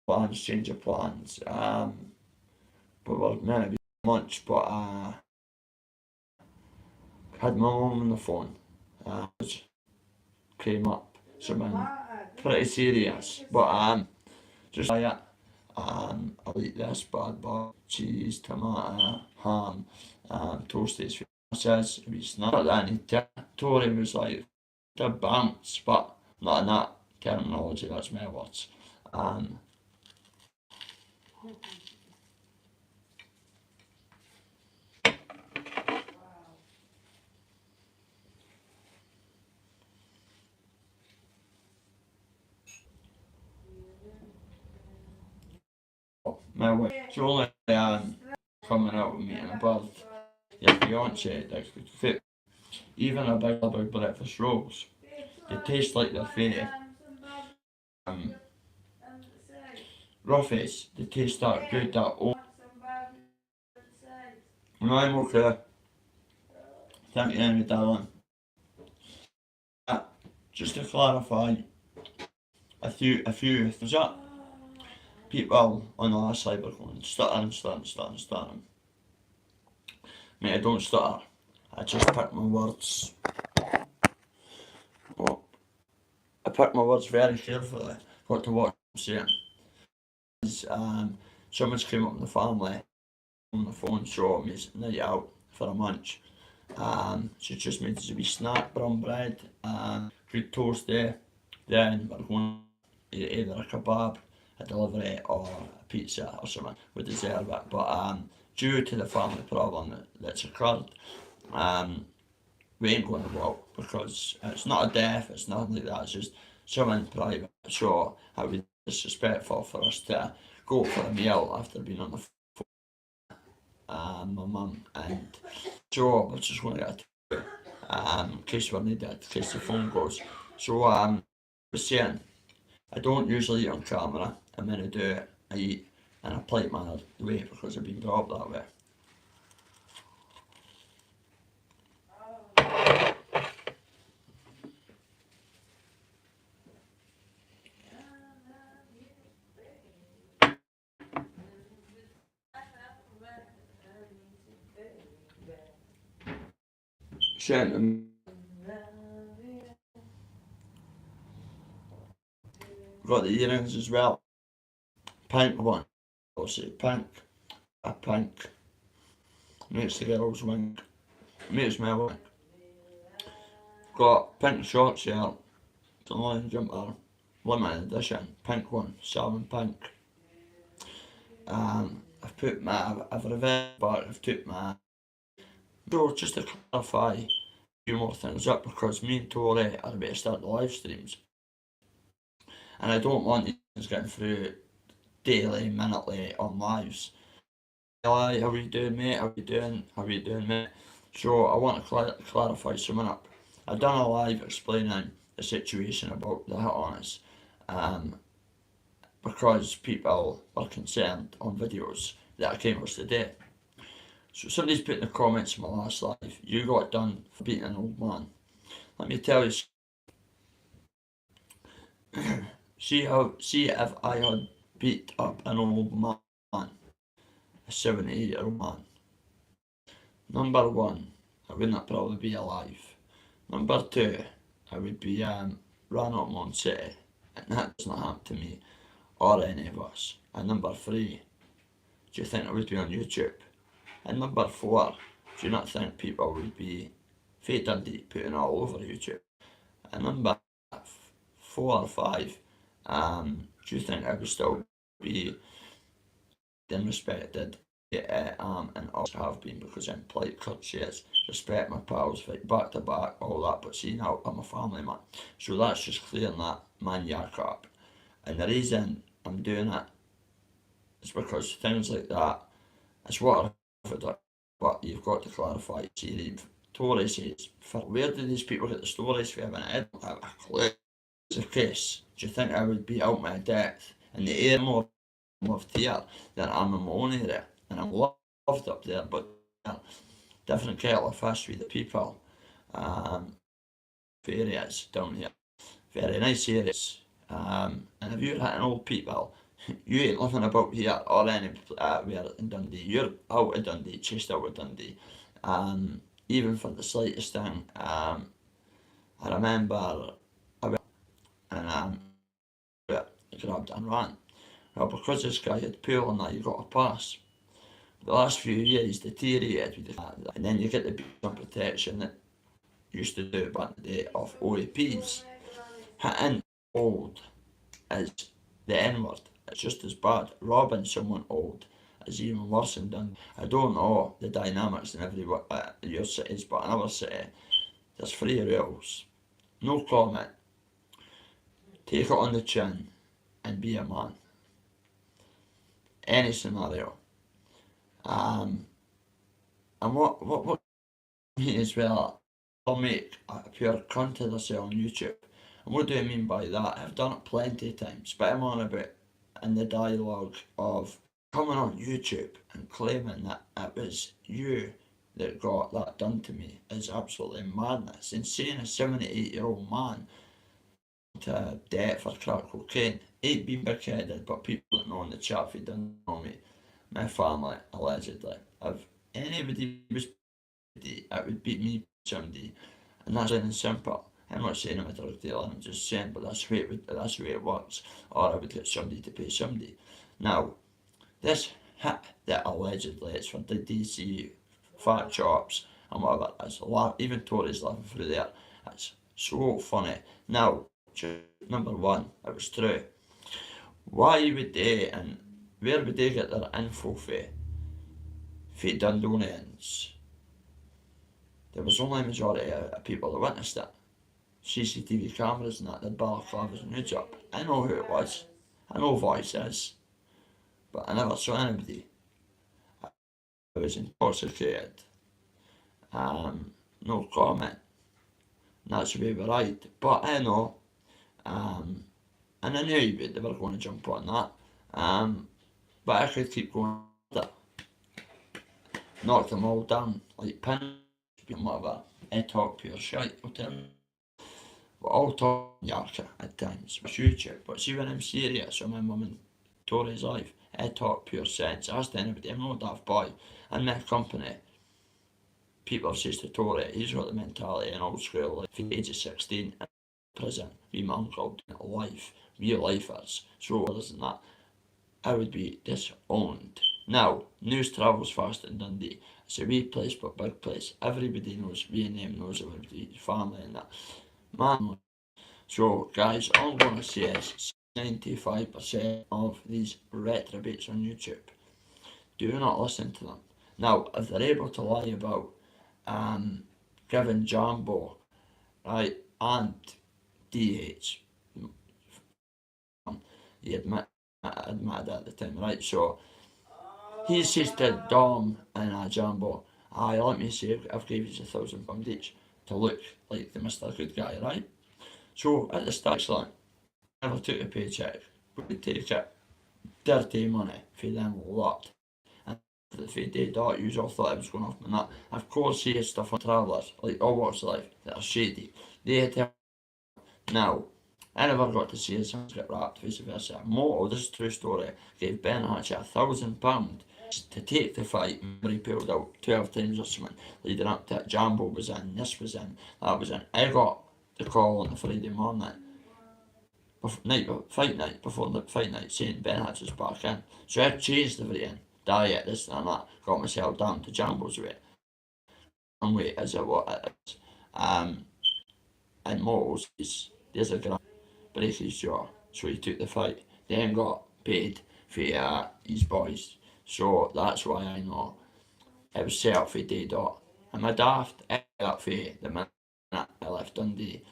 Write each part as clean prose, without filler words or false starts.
plans, change of plans. But we're meant to be lunch, but had my mum on the phone. Which came up, so I'm pretty serious. But just try it. I'll eat this bad bar, cheese, tomato, ham, toasties. Says we snack. Not that I need to. Tori was like to bounce, but not in that terminology. That's my words. Um, my wife. It's only coming out with me and a bird. Your fiance, like even a big breakfast rolls. They taste like they're fairy. Um, Roughies, they taste that good, that old. No, I'm okay. Thank you, Henry, darling. Uh, just to clarify, a few things that people on the last side were going stuttering. Mate, I don't stutter. I just pick my words. But I pick my words very carefully. Got to what I'm saying. Someone's came up in the family on the phone, so me night out for a munch. She just made us a wee snack, brown bread, good toast there. Then we're going to eat either a kebab, a delivery, or a pizza or something. We deserve it. But due to the family problem that's occurred, um, we ain't going to go out because it's not a death, it's nothing like that, it's just something private. So it would be disrespectful for us to go for a meal after being on the my mum and Joe. We're just going to get in case we're needed, in case the phone goes. So I was saying, I don't usually eat on camera, and when I do it, I eat in a polite manner way because I've been brought up that way. Sent got the earrings as well. Pink one. I'll say pink. A pink. Makes the girls wink. Makes me wink. Got pink shorts here. It's a line jumper. Limited edition. Pink one. Salmon pink. I've put I've reversed, but I've took my. So just to clarify a few more things up because me and Tori are about to start the live streams. And I don't want these getting through daily, minutely on lives. Hi, how are you doing, mate? How are you doing? How are you doing, mate? So I want to clarify something up. I've done a live explaining the situation about the hit on us, because people were concerned on videos that I came across today. So somebody's put in the comments in my last live, you got done for beating an old man. Let me tell you, see if I had beat up an old man, a 78-year-old man. Number one, I would not probably be alive. Number two, I would be ran up Mount City, and that does not happen to me or any of us. And number three, do you think I would be on YouTube? And number four, do you not think people would be Fate Dundee putting all over YouTube? And number four or five, do you think I would still be then respected? And also have been because I'm polite, courteous, respect my pals, fight back to back, all that. But see now, I'm a family man, so that's just clearing that man yak up. And the reason I'm doing it is because things like that, it's what I've done. But you've got to clarify. See, Tory says, where do these people get the stories from? And I don't have a clue. It's the case. Do you think I would be out my depth in the air more loved here than I'm in my own area? And I'm loved up there, but different kettle of fish with the people. Areas down here, very nice areas. And if you're hitting old people You ain't living about here or anywhere in Dundee. You're out of Dundee, chased out of Dundee. Even for the slightest thing. I remember I went and grabbed and ran. Well, because this guy had pool and that, you got a pass. The last few years he's deteriorated with the and then you get the some protection that used to do back in the day of OAPs. Hitting old is the N word. It's just as bad. Robbing someone old is even worse than done. I don't know the dynamics in every your cities, but in our city there's 3 rules. No comment. Take it on the chin and be a man. Any scenario. And what mean as well, I'll make a pure cunt of themselves on YouTube. And what do I mean by that? I've done it plenty of times, but I'm on about in the dialogue of coming on YouTube and claiming that it was you that got that done to me is absolutely madness. Insane, a 78-year-old man to death for crack cocaine. Ain't been big-headed, but people that know in the chat, if you don't know me, my family, allegedly, if anybody was it would beat me somebody, and that's plain and simple. I'm not saying I'm a drug dealer, I'm just saying, but that's the way it works. Or I would get somebody to pay somebody. Now, this hit that allegedly it's for the DC fat chops and whatever, it's even Tories laughing through there. It's so funny. Now, number one, it was true. Why would they and where would they get their info for Dundonians? There was only a majority of people that witnessed it. CCTV cameras and that, the balaclavas and hoods up. I know who it was. I know voices. But I never saw anybody. I was intoxicated. No comment. And that's the way we ride. But I know. And I knew they were going to jump on that. But I could keep going. Knock them all down like pins. Whatever. I talk pure shit. We're all talking yarka at times with YouTube, but see when I'm serious or my mum and Tory's life, I talk pure sense. Ask anybody, I'm not a daft boy. In my company, people says to Tory, he's got the mentality in old school, like from the age of 16 in prison, me and my uncle doing life, real lifers. So other than that, I would be disowned. Now, news travels fast in Dundee. It's a wee place but big place. Everybody knows, me and them knows everybody, family and that. Man, so guys, all I'm going to say is 95% of these retrobates on YouTube, do not listen to them. Now, if they're able to lie about giving Jambo, right, and DH, he admitted at the time, right, so he says to Dom and Jambo, aye, let me say, I've gave you £1,000 each to look like the Mr. Good Guy, right? So at the start, I never took a paycheck. We take it dirty money for them lot. And if they did that, you all thought I was going off my nut. Of course, he had stuff on travellers, like all walks of life, that are shady. They had to. Now, I never got to see his sons get wrapped, vice versa. Mo, this is a true story, gave Ben Hatcher £1,000 to take the fight, and he pulled out 12 times or something, leading up to it. Jambo was in, this was in, that was in. I got the call on the Friday morning, fight night, before the fight night, saying Ben Hatcher's back in. So I changed everything, diet, this and that, got myself down to Jambo's weight. And weight is what it is. And Mo's is, there's a grand break his jaw, so he took the fight. Then got paid for his boys. So that's why I know it was set up for day dot. Am I daft? I got for the minute I left Dundee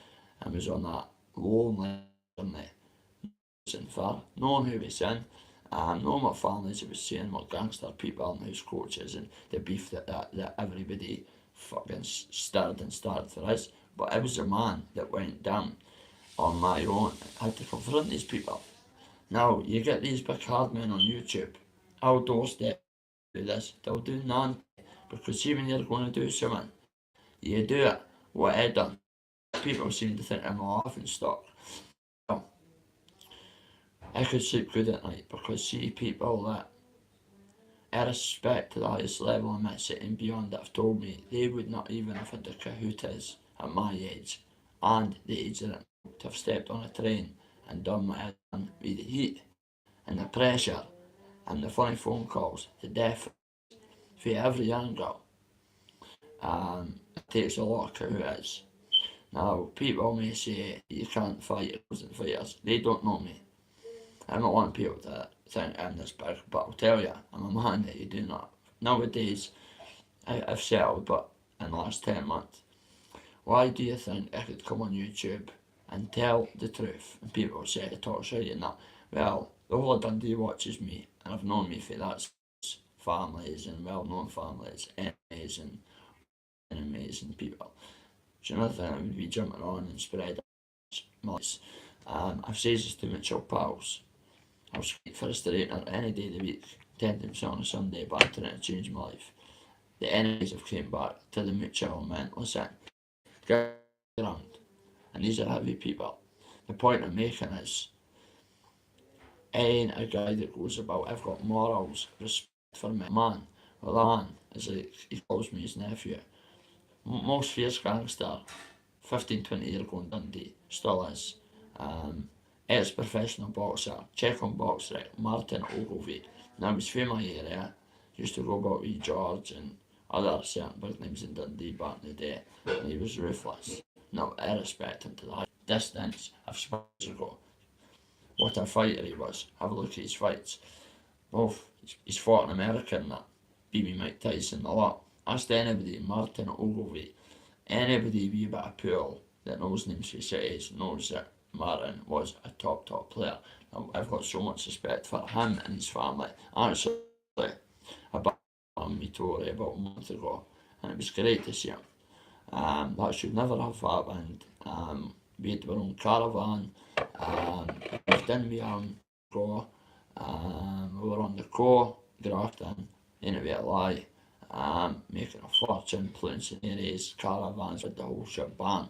and was on that lonely and far, knowing who was in, knowing what families he was saying, what gangster people and house coaches and the beef that everybody fucking started for us. But I was a man that went down on my own. I had to confront these people. Now, you get these big hard men on YouTube, I'll doorstep do this, they'll do none. Because see when you're going to do something, you do it. What I done, people seem to think I'm a laughing stock. I could sleep good at night because see people that I respect to the highest level in my city and beyond that have told me they would not even have had the cahootas at my age and the age that I to have stepped on a train and done what I done with the heat and the pressure and the funny phone calls, the death for every angle. It takes a lot of cahootas. Now, people may say you can't fight opposing fighters. They don't know me. I don't want people to think I'm this big, but I'll tell you, I'm a man that you do not. Nowadays, I've settled, but in the last 10 months, why do you think I could come on YouTube and tell the truth? And people say I talk shit and that. Well, the whole of Dundee watches me, and I've known me for that families and well-known families, enemies and amazing people. So another thing I would be jumping on and spread noise. I've said this to Mitchell Pals. I'll speak for a straightener any day of the week, 10 times on a Sunday, but I'm trying to change my life. The enemies have came back to the Mitchell and went, listen, get around. And these are heavy people. The point I'm making is, I ain't a guy that goes about, I've got morals, respect for my man. Well, that man is like, he calls me his nephew. Most fierce gangster, 15, 20 year ago in Dundee, still is. Ex-professional boxer, check on box rec, Martin Ogilvie. Now he's from my area, used to go about with George and other certain big names in Dundee back in the day, and he was ruthless. Now I respect him to the high distance of years ago. What a fighter he was. Have a look at his fights. Both, he's fought an American that beat me Mike Tyson a lot. Ask anybody, Martin Ogilvie, anybody with a bit of pool that knows names for cities knows that Martin was a top player. I've got so much respect for him and his family. Actually, about Tory about a month ago, and it was great to see him. That should never have happened. We had our own caravan. We've done we go. We were on the co, Grafton, in a bit of lie. Making a fortune, influencing areas, caravans with the whole shebang.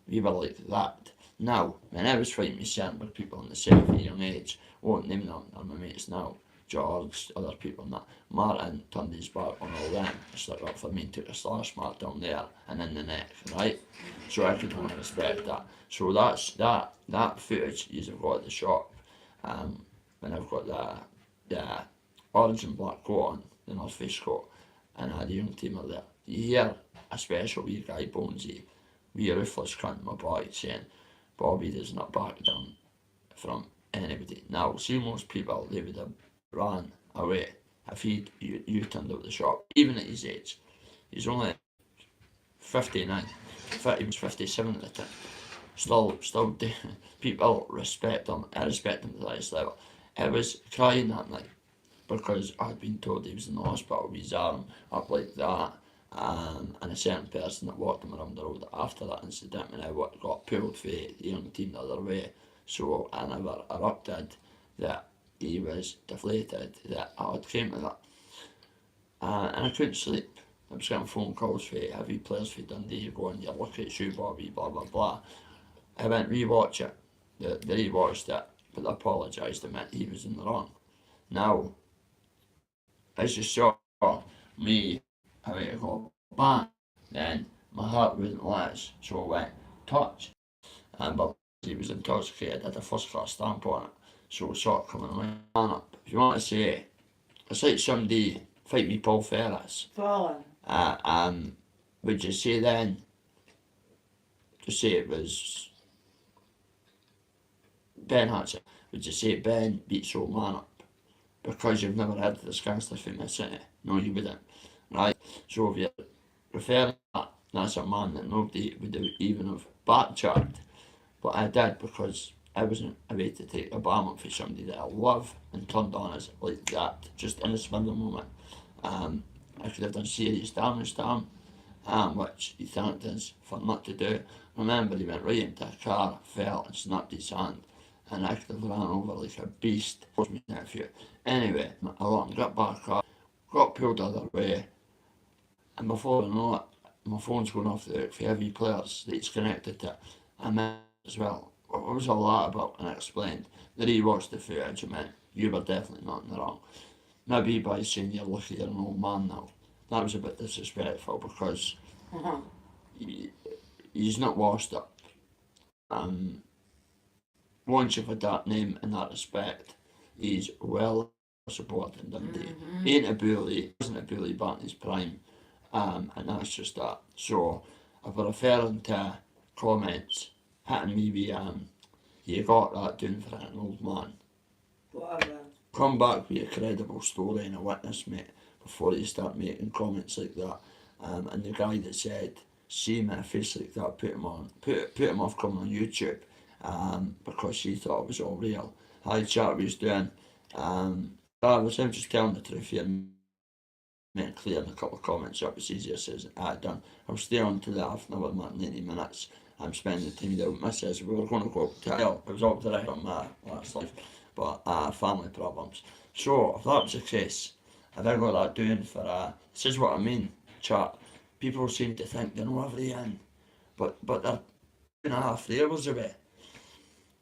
We were like that. Now, when I was fighting with certain big people in the city at a young age, won't name them, they're my mates now, George, other people and that, Martin turned his back on all them, stuck up for me and took a slash mark down there and in the neck, right? So I could only respect that. So that footage you've got at the shop, when I've got the orange and black coat on, the North Face coat, and I had a young teamer there. You hear a special wee guy, Bonesy, wee ruthless cunt, my boy, saying, Bobby does not back down from anybody. Now, see most people, they would have ran away if you turned out the shop, even at his age. He's only 59, he was 57 at the time. Still, people respect him, I respect him to the highest level. I was crying that night because I had been told he was in the hospital with his arm up like that. And a certain person that walked him around the road after that incident when I got pulled for the young team the other way. So I never erupted that he was deflated, that I had came to that. And I couldn't sleep. I was getting phone calls for heavy players for Dundee going, you're lucky it's you, Bobby, blah blah blah. I went rewatch it. They rewatched it, but I apologised, admit he was in the wrong. Now, as you saw me having to go bang, then my heart wouldn't last, so I went touch. But he was intoxicated, had a first class stamp on it, so I saw it coming on man up. If you want to say, it's like somebody fight me Paul Ferris. Would you say then, to say it was Ben Hatchett, would you say Ben beats your man up? Because you've never heard of this gangster from the city? No, you wouldn't. Right? So if you're referring to that, that's a man that nobody would even have backtracked. But I did because I wasn't away to take a bomb up for somebody that I love and turned on us like that, just in a spin of the moment. I could have done serious damage to him, which he thanked us for not to do. Remember, he went right into a car, fell and snapped his hand, and I could have ran over like a beast. Anyway, I let him get back up, got pulled the other way, and before I know it, my phone's going off the hook for heavy players that it's connected to. I met as well, what was all that about? And I explained that he watched the footage and meant, you were definitely not in the wrong. Maybe by saying you're lucky you're an old man now. That was a bit disrespectful because he, he's not washed up. Um, Once you've had that name and that respect, he's well supported in Dundee. He ain't a bully, he wasn't a bully back in his prime, and that's just that. So, if we're referring to comments hitting me with, you got that doing for an old man. Whatever. Come back with a credible story and a witness, mate, before you start making comments like that. And the guy that said, see him in a face like that, put him off coming on YouTube, because he thought it was all real. Hi chat, we was doing. I was him just telling the truth here, made clear in a couple of comments up. It's easier says I done. I'll stay on to the half an hour, 90 minutes. I'm spending the time there with missus. We were going to go to hell. It was all direct on my last life, but family problems. So if that was the case, if I got that doing for this is what I mean, chat. People seem to think they know everything, but they're 2.5 years away.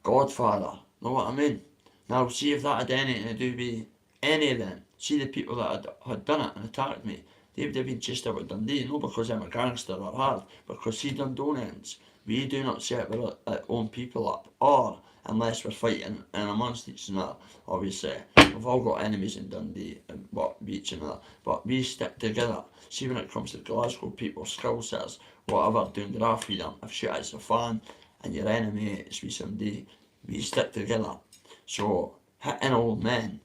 Godfather, know what I mean? Now see if that had anything to do with anything. See the people that had done it and attacked me, they would have been chased out of Dundee, not because I'm a gangster or hard, because he done donuts. We do not set our own people up, or unless we're fighting in amongst each other, obviously. We've all got enemies in Dundee and what each other, but we stick together. See when it comes to Glasgow people, skill sets, whatever, doing graffiti, if shit is a fan and your enemy is with somebody, we stick together. So hitting old men,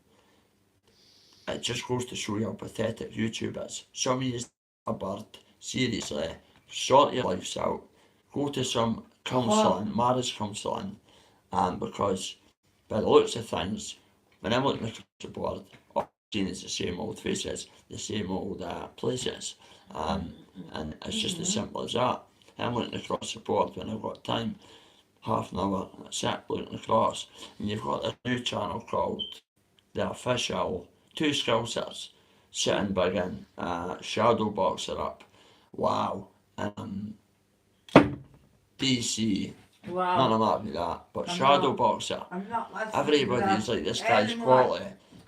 it just goes to show you how pathetic YouTube is. Some of you a bird, seriously, sort your lives out, go to some counselling, marriage counselling, because by the looks of things, when I'm looking across the board, all I'm seeing is the same old faces, the same old places, and it's just as simple as that. I'm looking across the board when I've got time, half an hour, and that's it, looking across, and you've got a new channel called The Official, two skill sets, sitting big in, shadow boxer up, wow, DC, none Wow. of that with that, but I'm shadow not- boxer, I'm not listening everybody's to like, this that guy's anymore. quality,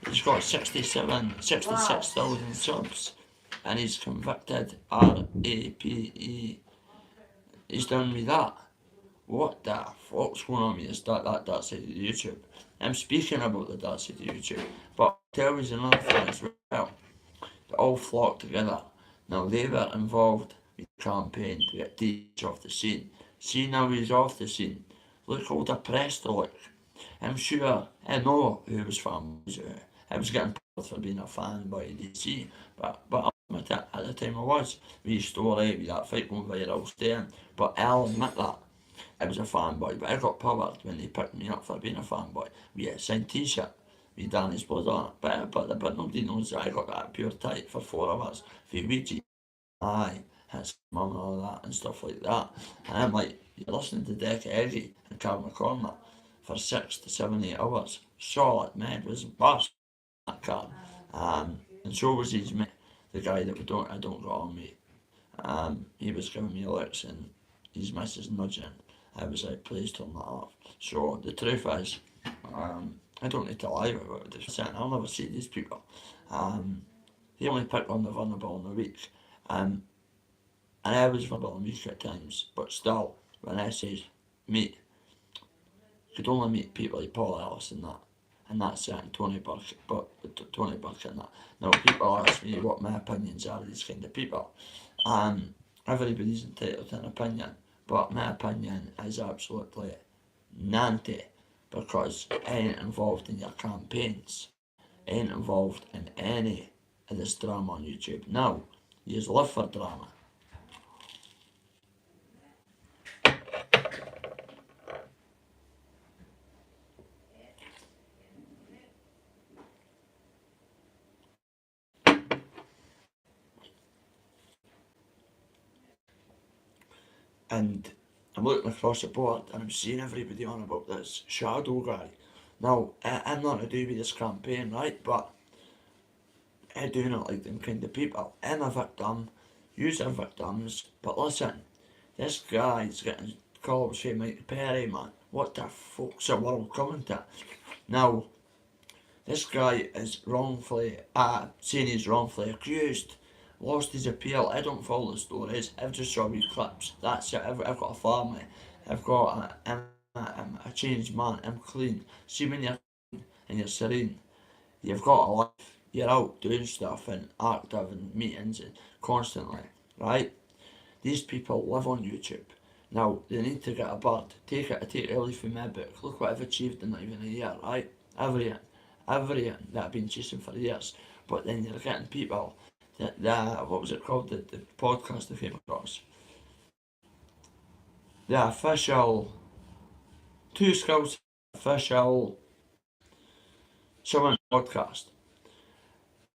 he's got 66,000 subs, and he's convicted, RAPE, he's done with that. What the fuck's going on with this, that side of YouTube? I'm speaking about the dark side of YouTube, but I'll tell you another thing as well. They all flocked together. Now they were involved with the campaign to get Deej off the scene. See now he's off the scene. Look how depressed they look. I'm sure, I know who was fanboys who. I was getting pulled for being a fanboy of DC, but I'll admit it, at the time I was. We story with that fight going viral staying, but I'll admit that. I was a fanboy, but I got powered when they picked me up for being a fanboy. We had a signed t-shirt with Danny's blood on it, but nobody knows that I got that pure tight for 4 hours. For Ouija, aye, his mum and all that and stuff like that. And I'm like, you're listening to Deck Eggy and Carl McCormack for 6 to 7, 8 hours. Solid, man, was bust that car. And so was his mate, the guy that I don't got on me. He was giving me looks and his missus nudging. I was like, please turn that off. So the truth is, I don't need to lie about it. I'll never see these people. They only pick on the vulnerable in the weak. And I was vulnerable and weak at times, but still, when I say meet, you could only meet people like Paul Ellis and that's it, and Tony Burke, Tony Burke and that. Now people ask me what my opinions are of these kind of people. Everybody's entitled to an opinion, but my opinion is absolutely nanty because I ain't involved in your campaigns, I ain't involved in any of this drama on YouTube. Now, you live for drama. And I'm looking across the board and I'm seeing everybody on about this shadow guy. Now, I'm not to do with this campaign, right? But I do not like them kind of people. I'm a victim, yous are victims, but listen, this guy's getting called say Mike Perry, man. What the fuck's the world coming to? Now, this guy is saying he's wrongfully accused, lost his appeal. I don't follow the stories. I've just saw wee clips. That's it. I've got a family. I've got a changed man. I'm clean. See when you're clean and you're serene, you've got a life. You're out doing stuff and active and meetings and constantly, right? These people live on YouTube. Now they need to get a bird. Take a leaf from my book. Look what I've achieved in not even a year, right? Everything that I've been chasing for years. But then you're getting people that what was it called? The podcast I came across. The official Two Skulls official someone podcast.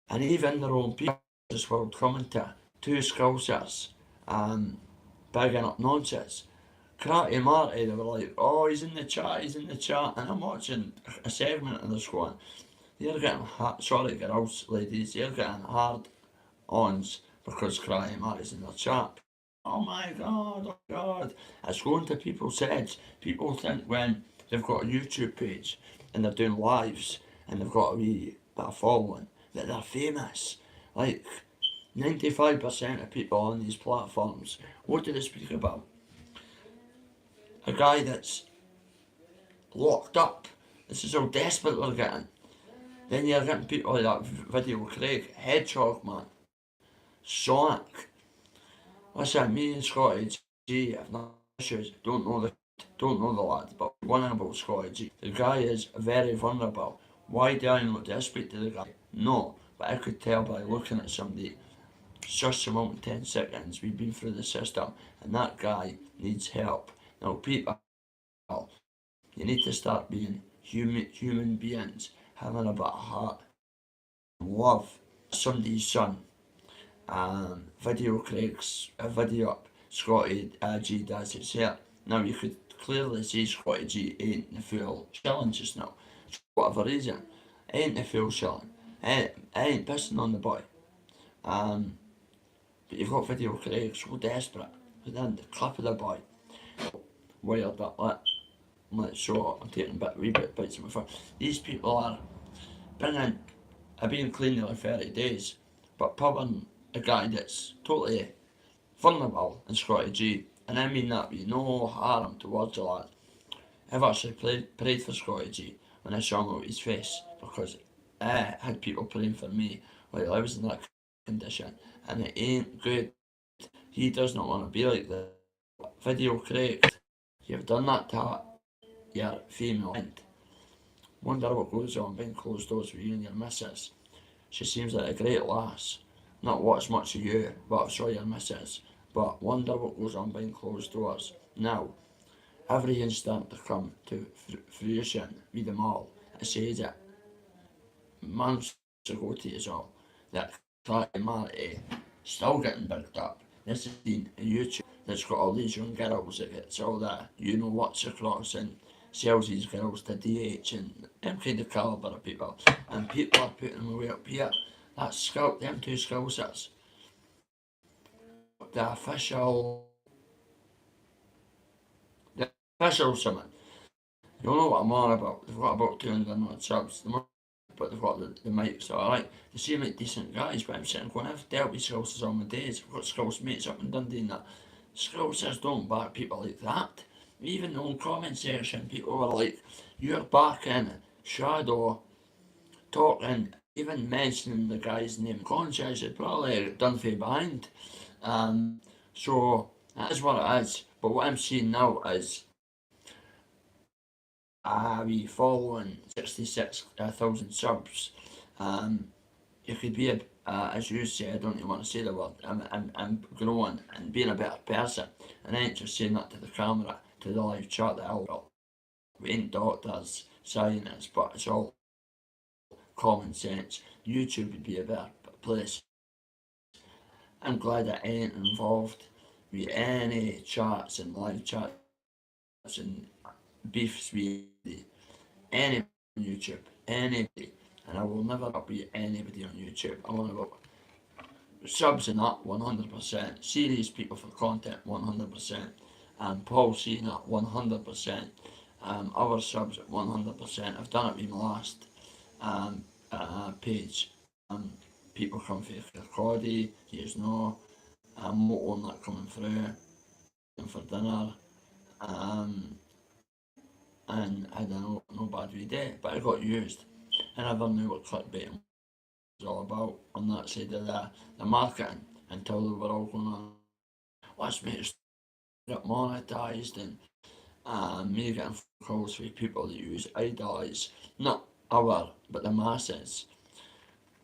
And even their own people this world coming to Two Skullsers bigging up nonsense. Karate Marty, they were like, oh, he's in the chat, and I'm watching a segment of this going, you're getting sorry girls, ladies, you're getting hard ons because Karate Marty's in the chat. Oh my god, oh god. It's going to people's heads. People think when they've got a YouTube page and they're doing lives and they've got a wee bit of following that they're famous. Like 95% of people on these platforms, what do they speak about? A guy that's locked up. This is how desperate they're getting. Then you're getting people like that Video Craig, Hedgehog Man, Sonic. Listen, me and Scotty G have no issues. Don't know the lad, but one thing about Scotty G, the guy is very vulnerable. Why do I not dare speak to the guy? No, but I could tell by looking at somebody. Just them out in 10 seconds. We've been through the system, and that guy needs help. Now, people, you need to start being human beings, having a bit of heart, love somebody's son. Video Craig's a video up. Scotty G does it here. Now you could clearly see Scotty G ain't the full shilling just now. For whatever reason, ain't the full shilling. I ain't pissing on the boy. But you've got Video Craig so desperate. But then the clip of the boy. Wired that let's show I'm taking a wee bit bites of my phone. These people are bringing I've been clean nearly 30 days, but pubbing a guy that's totally vulnerable in Scotty G, and I mean that with no harm towards the lad. I've actually prayed for Scotty G when I saw him out his face, because I had people praying for me while I was in that condition, and it ain't good. He does not want to be like that. Video Craig, you've done that to your female friend. Wonder what goes on behind closed doors with you and your missus. She seems like a great lass. Not watched much of you, but I saw your missus. But wonder what goes on behind closed doors. Now, every instant to come to fruition with them all. I said it months ago to you all that Karate Marty still getting bigged up. This has been a YouTube that's got all these young girls that gets all that you know what's across and sells these girls to DH and them kind of calibre of people. And people are putting them away up here. That's them two skill sets. The official summit. You know what I'm on about. They've got about 200 subs. But they've got the mics, alright. They seem like decent guys, but I'm sitting going, I've dealt with Scousers all my days. I've got Scouse mates up in Dundee and that. Scousers don't back people like that. Even in the old comment section, people were like, you're back in shadow, talking, even mentioning the guy's name. Conscious, had probably done for behind. So, that is what it is. But what I'm seeing now is we following 66,000 subs. You could be as you say, I don't even want to say the word. I'm growing and being a better person, and I ain't just saying that to the camera, to the live chat that I will. We ain't doctors, scientists, but it's all common sense. YouTube would be a better place. I'm glad I ain't involved with any chats and live chats and beefs with anybody on YouTube, anybody, and I will never be anybody on YouTube. I'm on about subs and that 100%, serious people for content 100%, and Paul Cena 100%, Our subs at 100%. I've done it with my last page. Um, People come for Cody, he's no, more on that coming through for dinner. Um, and I had no bad wee day, but I got used. I never knew what clickbait was all about on that side of the marketing until they were all going on. Let's make it get monetised and me getting calls from people that use idolise, not our, but the masses.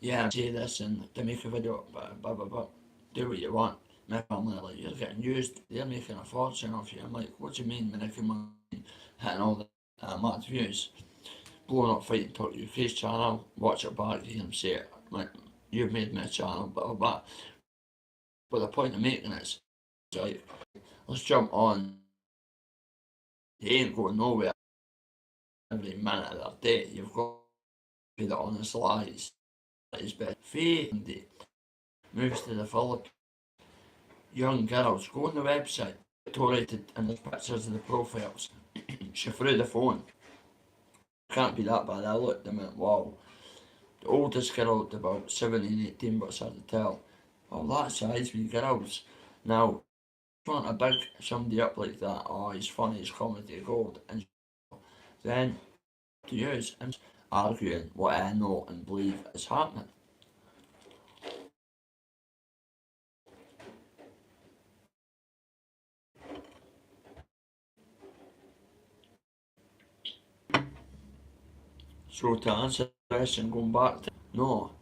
Yeah, say this and they make a video, but do what you want. My family are like, you're getting used, they're making a fortune off you. I'm like, what do you mean when I come on hitting all the mad views? Blowing up Fighting Talk UK's channel, watch it back, you hear them say it. Like, you've made my channel, blah blah blah. But the point of making it is, like, let's jump on. They ain't going nowhere every minute of their day. You've got to be the honest lies. That is best. Faye moves to the Philippines. Young girls, go on the website, tolerated, and there's pictures of the profiles. She threw the phone. Can't be that bad. I looked and went, wow. The oldest girl at about 17, 18, but it's hard to tell. Well, that size with girls. Now, want a big somebody up like that, oh, he's funny, he's comedy gold, and then to use him arguing what I know and believe is happening. So to answer the question, going back to no,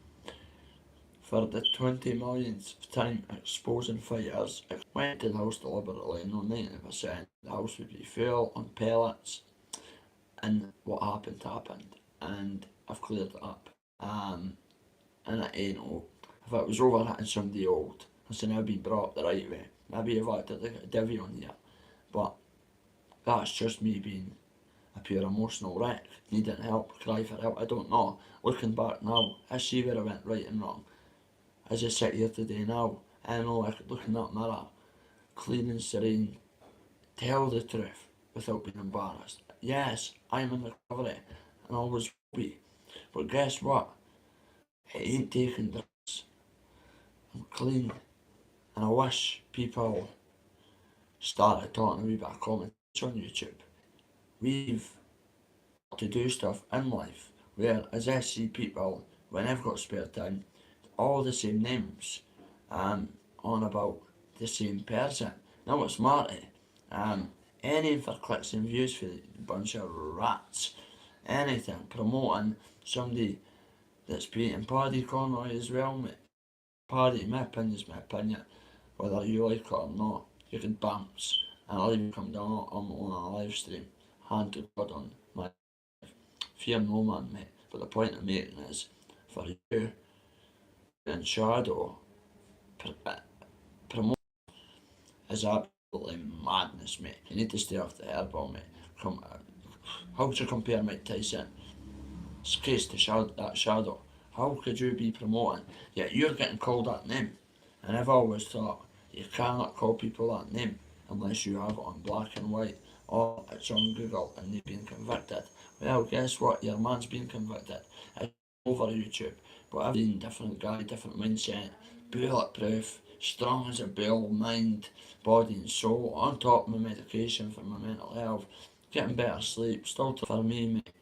for the 20 millionth time exposing fighters, I went to the house deliberately, no 90%. The house would be full on pellets, and what happened happened, and I've cleared it up. And it ain't all. If it was over hitting somebody old, it's now been brought up the right way. Maybe I've acted like a divvy on here, but that's just me being a pure emotional wreck, needing help, cry for help. I don't know. Looking back now, I see where I went right and wrong. As I sit here today now, I know I could look in that mirror, clean and serene, tell the truth without being embarrassed. Yes, I'm in recovery and always will be. But guess what? It ain't taking drugs. I'm clean. And I wish people started talking a wee bit of common sense on YouTube. We've got to do stuff in life where, as I see people, when I've got spare time, all the same names on about the same person. Now it's Marty. Anything for clicks and views for the bunch of rats. Anything. Promoting somebody that's beating Paddy Conroy as well, mate. Paddy, my opinion's my opinion. Whether you like it or not, you can bounce. And I'll even come down on a live stream. Hand to God on my fear no man, mate. But the point I'm making is, for you in shadow, promote is absolutely madness, mate. You need to stay off the hairball, mate. How would you compare Mike Tyson? It's case to shadow. How could you be promoting? Yet you're getting called that name. And I've always thought you cannot call people that name unless you have it on black and white or it's on Google and they've been convicted. Well, guess what? Your man's been convicted. It's over YouTube. But I've been different guy, different mindset, bulletproof, strong as a bull, mind, body and soul, on top of my medication for my mental health, getting better sleep, still for me, mate.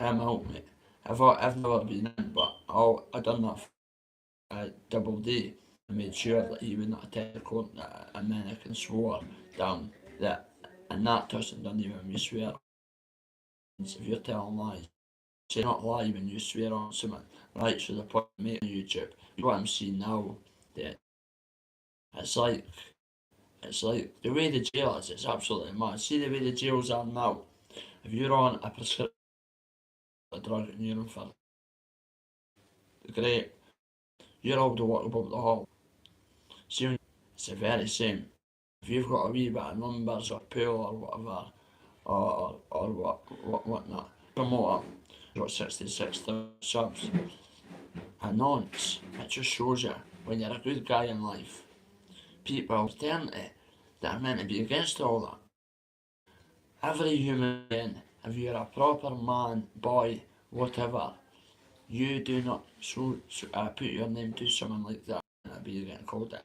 I'm out, mate. I've never been in, but I done that for Double D. I made sure that he would not attack the court, and then I can swore down that, and that person doesn't even when you swear. If you're telling lies, say not lie when you swear on someone. Right, so the point I'm making on YouTube, what I'm seeing now, that it's like, it's like the way the jail is, it's absolutely mad. See the way the jails are now. If you're on a prescription for a drug and you're in for great, you're able to walk above the hall. See, it's the very same. If you've got a wee bit of numbers or pool or whatever, or whatnot, promoter, got 66 subs, a nonce. It just shows you when you're a good guy in life, people eternity that are meant to be against all that. Every human being if you're a proper man, boy, whatever, you do not put your name to someone like that. I'll be getting called it.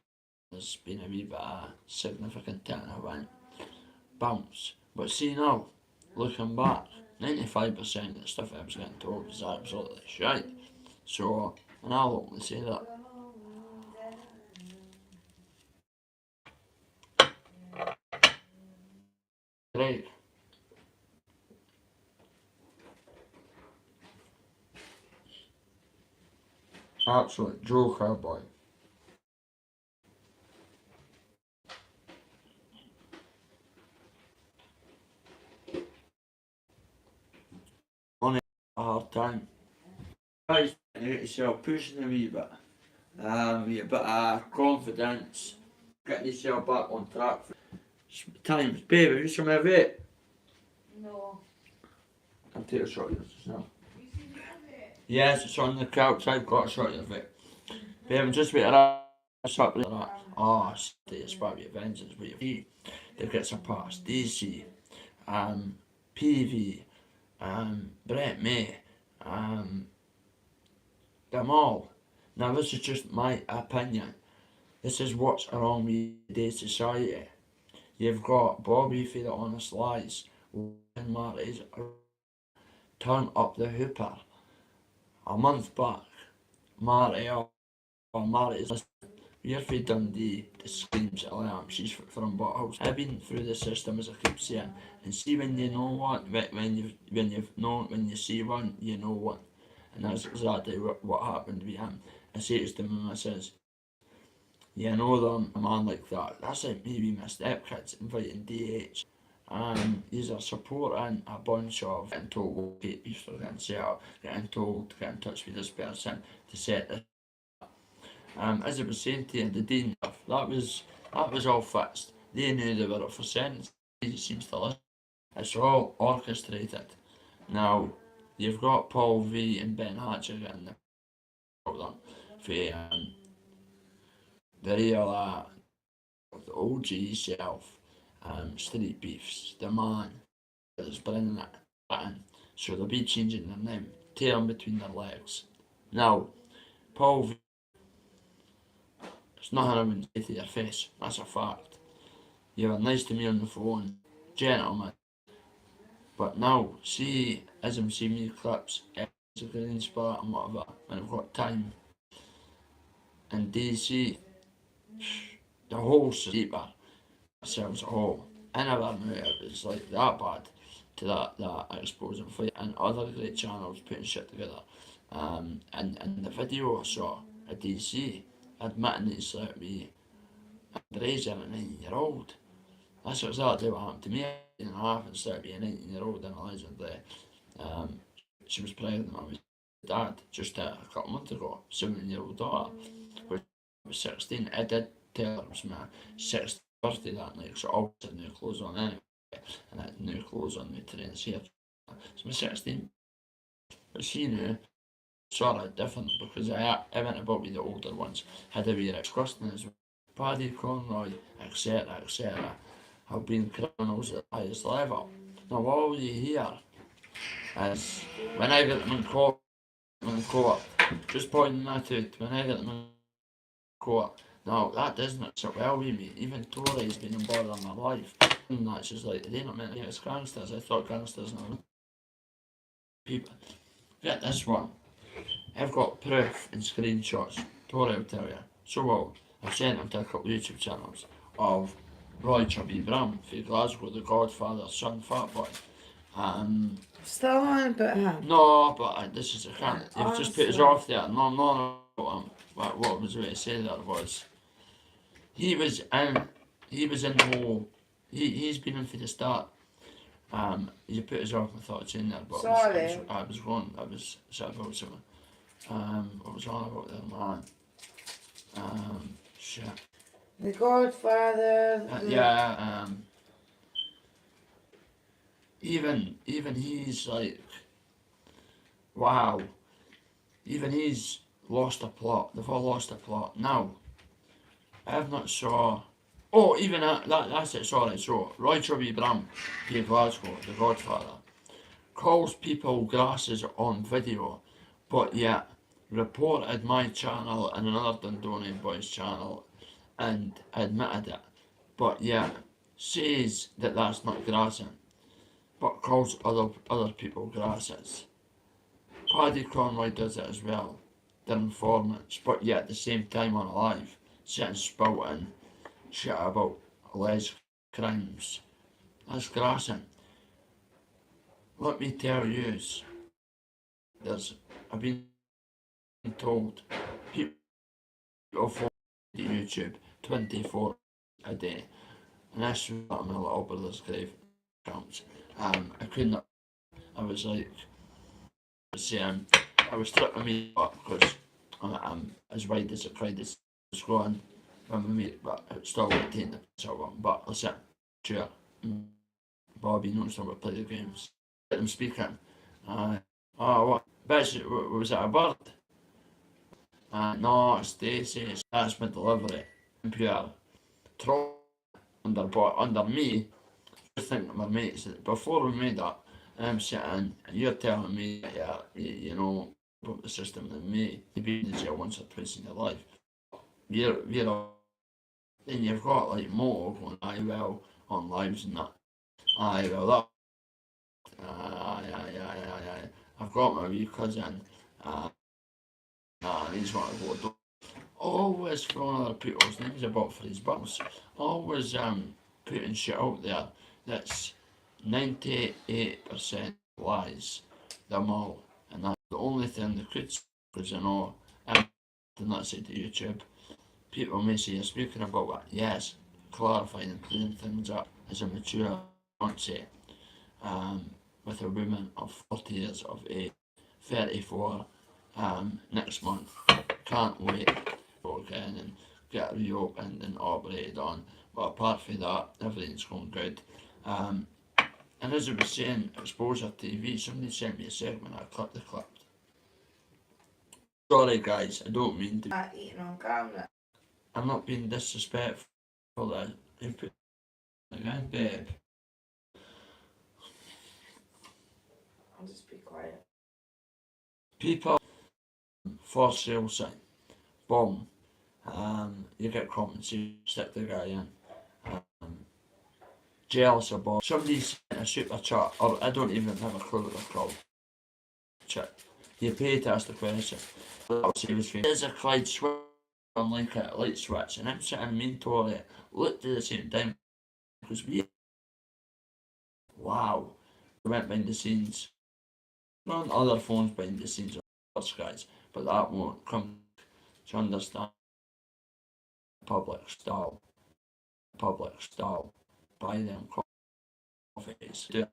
There's been a wee bit of significant turn of bounce. But see now, looking back, 95% of the stuff I was getting told was absolutely shite. So, and I'll only say that. Right. Absolute joker, boy. Only a hard time. Guys, you get yourself pushing a wee bit. With a bit of confidence. Getting yourself back on track. Times, babe, have you some of it? No. I'll take a shot of yours just now. Yes, it's on the couch. I've got a shot of it. Babe, I'm just waiting up like that. Oh, it's probably a vengeance with you. They get some past DC, PV, Brett May, them all. Now, this is just my opinion. This is what's wrong with today's society. You've got Bobby for the Honest Lies, and Marty's Turn Up the Hooper. A month back, Marty or Marty's we're for Dundee, the screams alarm. She's from Bothouse. I've been through the system as I keep saying, and see when you know what, when you see one, you know one, and that's exactly what happened with him. I say it to him, I says, you know them, a man like that. That's like maybe my stepkids inviting DH. And he's a supporting a bunch of getting told what beefs are getting set up, getting told to get in touch with this person to set this. As I was saying to you, the Dean stuff, that was all fixed. They knew they were up for sentence. He seems to listen. It's all orchestrated. Now, you've got Paul V and Ben Hatcher getting the for the real the OG self, street beefs, the man that's bringing it in. So they'll be changing their name, tail between their legs. Now, Paul V, it's nothing I wouldn't say to your face, that's a fact. You were nice to me on the phone, gentlemen. But now, see, as I'm seeing me clips, it's a green spot and whatever, when I've got time. And DC, the whole sleeper serves a whole. I never knew it was like that bad to that exposing fight and other great channels putting shit together. And the video I saw at DC admitting that he slept with Brazier, a 19-year-old. That's exactly what happened to me. And a half and slept with a 19-year-old and allegedly she was pregnant with my dad just a couple months ago, 17-year-old daughter, which was 16. I did tell her it was my 6th birthday that night, so I always had new clothes on anyway, and I had new clothes on me to here. So my 16, but she knew, sort of different because I went about with the older ones, had a wee disgusting as well. Paddy Conroy, etc., have been criminals at the highest level. Now all you hear is when I get them in court, just pointing that out, when I get them in court, now that doesn't sit well with me. Even Tories been involved in my life. And that's just like, they don't meant to get gangsters. I thought gangsters and people. Get this one. I've got proof and screenshots. Tory will tell you. So well, I've sent them to a couple of YouTube channels of Roy Chubby Bram for Glasgow, the Godfather's son, Fat Boy. Still on about him? No, but this is a can't. You've just put us off there. No. What was I say there was. He was in the whole. He's been in for the start. You put us off my thoughts in there, but Sorry. I was wrong. I was sad about something. What was wrong about there, man? Shit. The Godfather. Yeah. Even he's like, wow. Even he's lost a plot. They've all lost a plot. Now, I have not saw. Oh, even that's it. Sorry. So Roy Chubby Bram, P. Glasgow, the Godfather. calls people grasses on video, but yet reported my channel and another Dundonian boy's channel and admitted it, but yet says that that's not grassing, but calls other people grasses. Paddy Conroy does it as well. They're informants, but yet at the same time on a live, sitting spouting shit about alleged crimes. That's grassing. Let me tell yous, I've been told people follow YouTube 24 a day, and that's what my little brother's grave counts. I couldn't, I was like, I was tripping me up because I'm as wide as a crowd is going when we meet, but it's still like taking the piss out of him. But listen, sure, Bobby knows how to play the games. Let them speaking. Oh, what? Bitch, was it a bird? No, Stacey, that's my delivery. Pure troll under me. I think my mates, before we made that, I'm sitting, and you're telling me, yeah, you know, about the system than me. You've been in jail once or twice in your life. Then you've got like Mo going, aye, well, on lives and that. Aye, well, that. Aye. I've got my wee cousin. He's one to go. Always throwing other people's names about for his bums. Always putting shit out there that's 98% lies. Them all. And that's the only thing they could say, because you know, and that's it to YouTube. People may say you're speaking about that. Yes, clarifying and cleaning things up as a mature fiance with a woman of 40 years of age, 34 next month. Can't wait to go again and get reopened and operated on. But apart from that, everything's going good. And as I was saying, Exposure TV, somebody sent me a segment, I clipped the clip. Sorry guys, I don't mean to. Not eating on camera. I'm not being disrespectful. Input again, babe. I'll just be quiet. People for sale sign. Boom. You get compensation, stick the guy in. Jealous about somebody sent a super chat, or I don't even have a clue what they're called. Chat. You pay to ask the question. There's a Clyde switch on like a light switch, and I'm sitting mean to it. Looked at the same time because wow, we went behind the scenes. On other phones behind the scenes of other guys, but that won't come to understand public style buy them coffees. Yeah.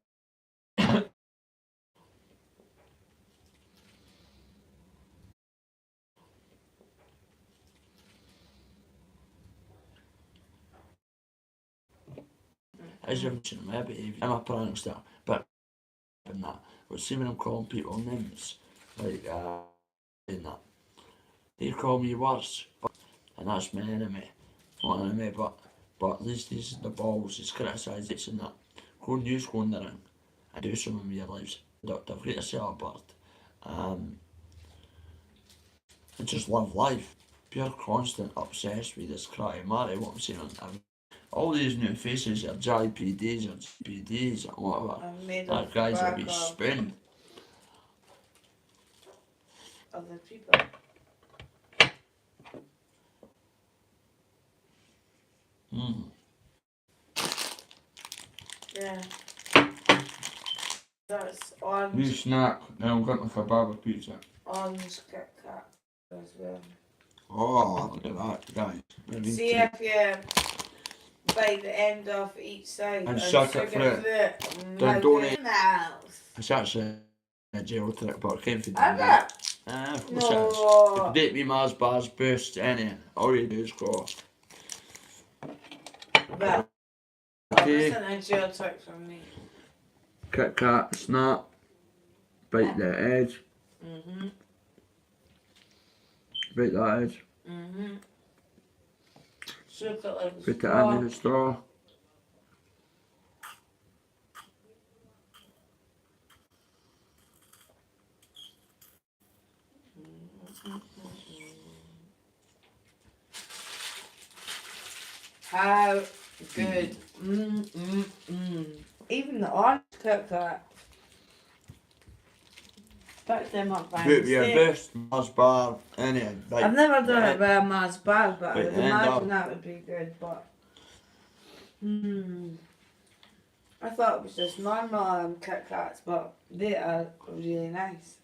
As you mentioned, my behaviour, I'm a prankster, but in that, but see when I'm calling people names, like in that, they call me worse, and that's my enemy, not enemy, but at least he's the balls, he's criticising and that. Go news, go in the ring, and do something with your lives. Doctor, I've got to sell a bird. I just love life. Pure constant obsessed with this cry. Marty, what I'm saying on all these new faces are JPDs or GPDs or whatever. That guy's a wee spoon. Other people. Yeah. That's orange. New snack. Now I'm going for kebab pizza. Orange Kit Kat as well. Oh, look at that, guys. See if you bite the end off each side and suck it through. Don't donate. It's actually a jail trick, but it came from Of course no. it is. Date me Mars bars boost any. All you do is go. Well, Okay. that wasn't a jail trick from me. Kit Kat, snap. Bite the edge. Bite that edge. Shook it like a Put it straw. under the straw. How good. Even the orange Kit Kat. Pick them up by Put your mistake. best Mars bar in it. Like, I've never done it with a Mars bar, but I Wait, would end imagine up. that would be good. But I thought it was just normal Kit Kats, but they are really nice.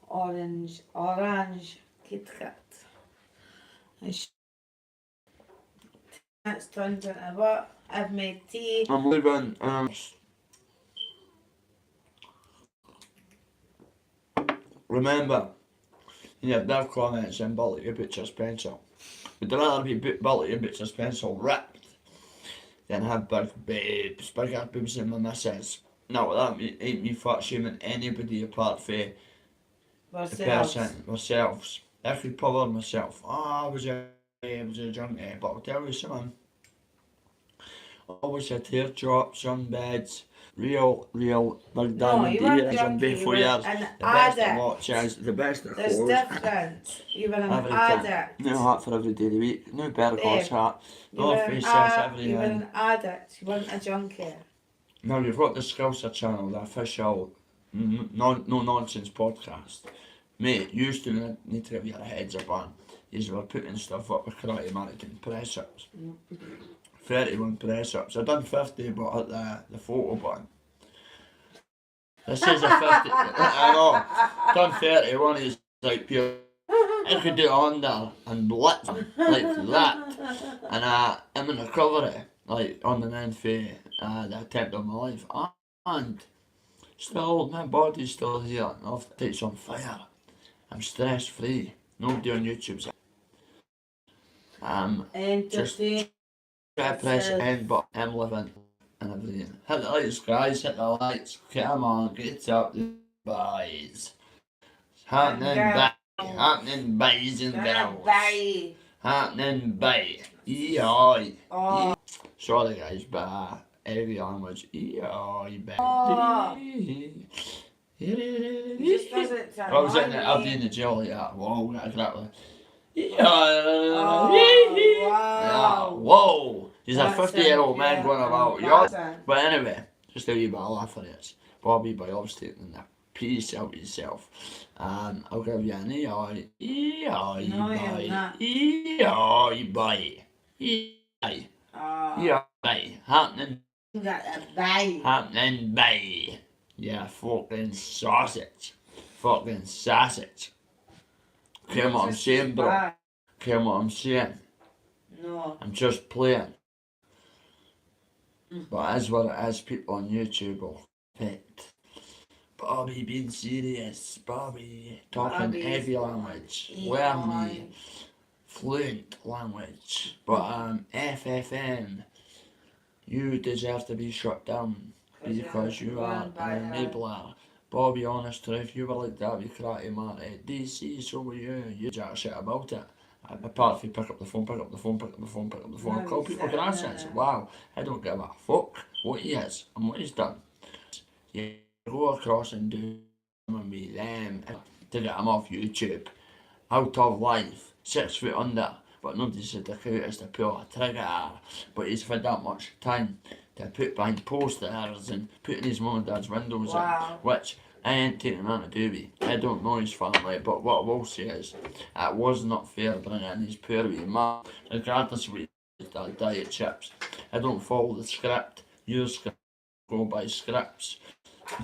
Orange Kit Kat. That's turned into what? I've made tea. I'm leaving. Remember, you have their comments and bullet your butcher's pencil. Would you rather be bullet your butcher's pencil ripped than have big babes, bigger boobs than my missus? No, that ain't me fat shaming anybody apart from the person, ourselves. I could cover myself. I was a junkie, but I'll tell you something. Always had teardrops on beds. Real big diamond you weren't ears on junkie, before you were years. an The best of addict. watches, the best of There's clothes. difference. You were an Every time. addict. New hat for every day of the week. New pair of horse hat. You were North an Face sets ad- you were everything. an addict. You weren't a junkie. Now you've got the Scouser channel, the official no nonsense podcast. Mate, you used to need to give your heads up on. You were putting stuff up with Karate American press ups. 31 press ups. I done 50 but at the photo button. This is a 50. I know. Done 31 is like pure. I could do it under and blitz like that. And I'm in recovery, like on the 9th the attempt of my life. And still, my body's still here. It's on fire. I'm stress free. Nobody on YouTube's. Just press end, but I'm living and everything. Hit the lights, guys. Hit the lights. Come on, get up, boys. Happening by, happening boys and girls. Happening by. Eoi. Oh. Sorry, guys, but every language. Eoi, It just doesn't sound I was in the like Aberdeen the jail, yeah. Whoa, exactly. wow. Whoa! He's a That's 50-year-old man going about that's yacht. it. But anyway, just a wee bit of laugh for this. Bobby by obviously in the piece out yourself. I'll give you an EI. EI, No, you're boy. not. EI, boy. EI. EI. Happening. You got a bite. Happening, boy. Yeah, fucking sausage. Fucking sausage. Care what I'm saying, bro? Care what I'm saying? No. I'm just playing. But as what it is, people on YouTube will fit. Bobby being serious. Bobby talking Bobby's heavy language. EI. Learning fluent language. But FFN, you deserve to be shut down because you are an enabler. Bobby, honest truth, you were like that with Karate Marty. DC, so were you. You jack shit about it. Apart from pick up the phone, pick up the phone, pick up the phone, pick up the phone, No, call you people said nonsense. that. Wow, I don't give a fuck what he is and what he's done. You go across and do something with them to get him off YouTube. Out of life, 6 foot under, but nobody said the coot is to pull a trigger. But he's had that much time to put behind posters and putting his mum and dad's windows Wow. in, which I ain't taking nothing to do with. I don't know his family, but what I will say is, it was not fair bringing in his poor wee mum, regardless of what he diet chips. I don't follow the script. Your script go by scripts.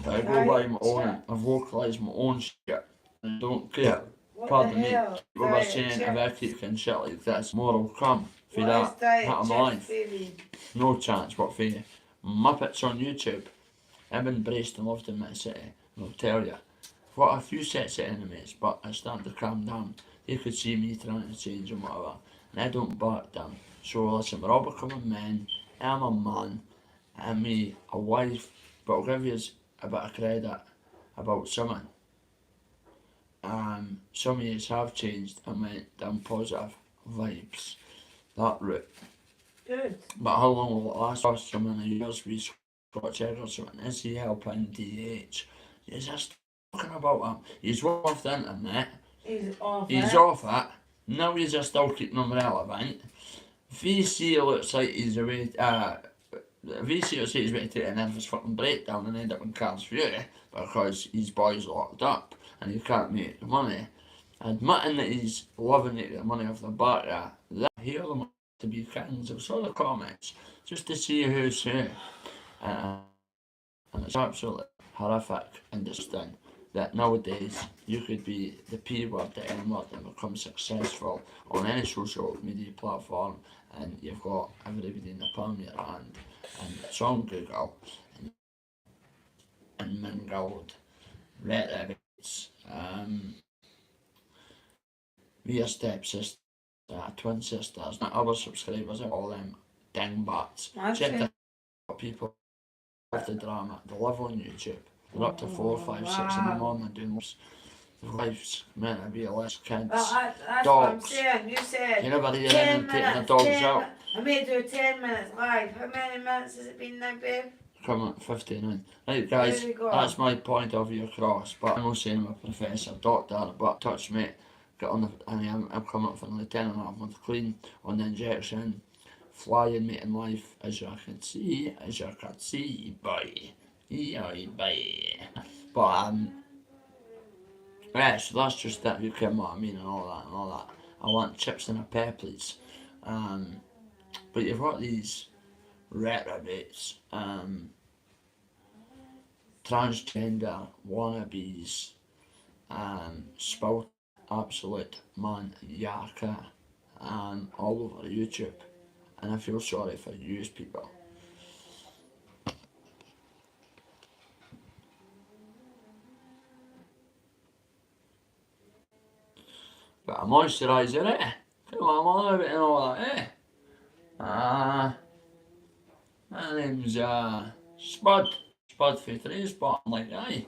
I go by my own. I vocalise my own shit. I don't care. What Pardon the me. hell? What we're saying, if I keep saying shit like this, more will come for that. Hit of my life. No chance, but for Muppets on YouTube, I'm embraced and loved in my city. And I'll tell you, I've got a few sets of enemies, but I starting to calm down. They could see me trying to change and whatever, and I don't back down. So listen, we're all becoming men. I'm a man, and me a wife, but I'll give you a bit of credit about something. Some of you have changed and went down positive vibes, that route. Good. But how long will it last? Last so many years we Scotch Egg or something. Is he helping DH? He's just talking about him. He's off the internet. He's off He's it. off it. Now he's just still keeping him relevant. VC looks like he's away. VC looks like he's ready to take a nervous fucking breakdown and end up in Carl's Fury because his boy's locked up and he can't make the money. Admitting that he's loving to get the money off the back of that, hear them to be kings. I saw the comments just to see who's who. And it's absolutely horrific and disgusting that nowadays you could be the P word at any word and become successful on any social media platform, and you've got everybody in the palm of your hand, and it's on Google, and mingled rhetorics. Your stepsister, twin sisters, and other subscribers, all them dingbats. Check the people with the drama. They live on YouTube. They're up to 4, 5, 6 in the morning doing this. Their life's meant to be less kids. Well, that's dogs. what I'm saying. You said You never hear 10 anyone taking the minutes. dogs 10 out. I may do 10 minutes live. How many minutes has it been now, babe? Coming at 59. Right, guys, There we go. that's my point of view across. But I'm not saying I'm a professor, doctor, but touch me. Get on the, and I'm coming up for another 10.5 months clean on the injection. Flying me in life, as you can see, boy. Yeah, boy. But, yeah, so that's just that, you get what I mean, and all that. I want chips and a pear, please. But you've got these reprobates, transgender wannabes, spout absolute man yakka, all over YouTube, and I feel sorry for you people. But a moisturiser, eh? Come on, I'm on about and all that, eh? My name's Spud. Spud for 3 spot. I'm like, aye.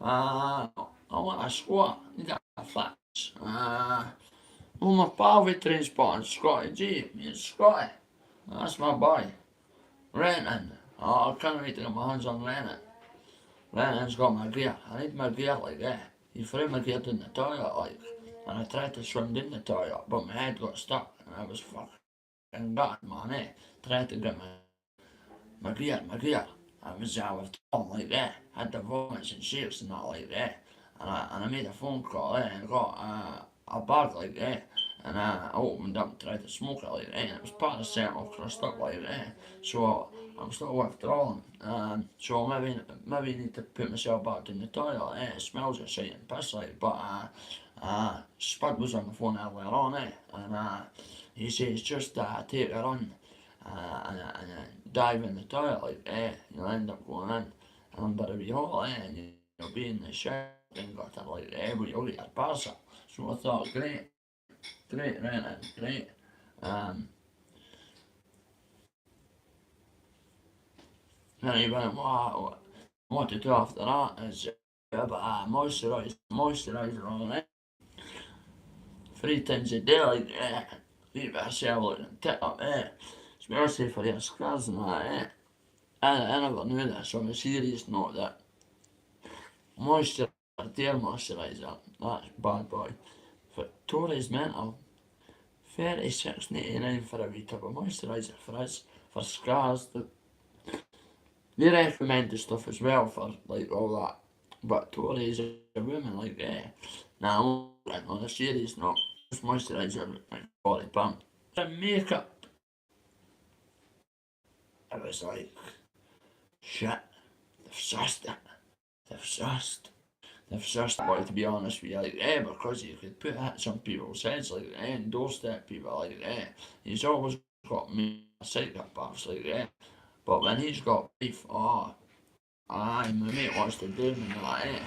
I want a squat. Need a flash. Well, my pal for 3 spot. Scotty G. It's Scotty. That's my boy. Renton. Oh, I can't wait to get my hands on Renton. Renton's got my gear. I need my gear like that. He threw my gear down the toilet like. And I tried to swim down the toilet, but my head got stuck and I was fucking gutted, man, eh? Tried to get my gear. I was torn like that. Had the vomits and shakes and that like that. And I made a phone call and got a bag like that. And I opened up and tried to smoke it like that. And it was part of the sample crushed up like that. So I'm still withdrawing. So maybe need to put myself back in the toilet. It smells of shit and piss like. But Spud was on the phone earlier on, and he says just take her on and dive in the toilet like you'll end up going in and under a wee hole and you'll be in the shower and got her like but you'll get your parcel. So I thought, great, right, great. Then he went, what to do after that is moisturiser on it. 3 times a day, like, keep yourself looking tip up, especially for your scars and that, I never knew this on a serious note that dear moisturiser, that's bad boy. For Tory's Mental, $36.89 for a wee tub of moisturiser for us, for scars. They recommend the stuff as well for like all that, but Tory's a woman like now on a serious note, just moisturiser like body pump. The makeup, it was like shit. They've sussed it. They've sussed it, to be honest with you, like because you could put that some people's heads like and doorstep people like he's always got me psychopaths like but when he's got beef, my mate wants to do me like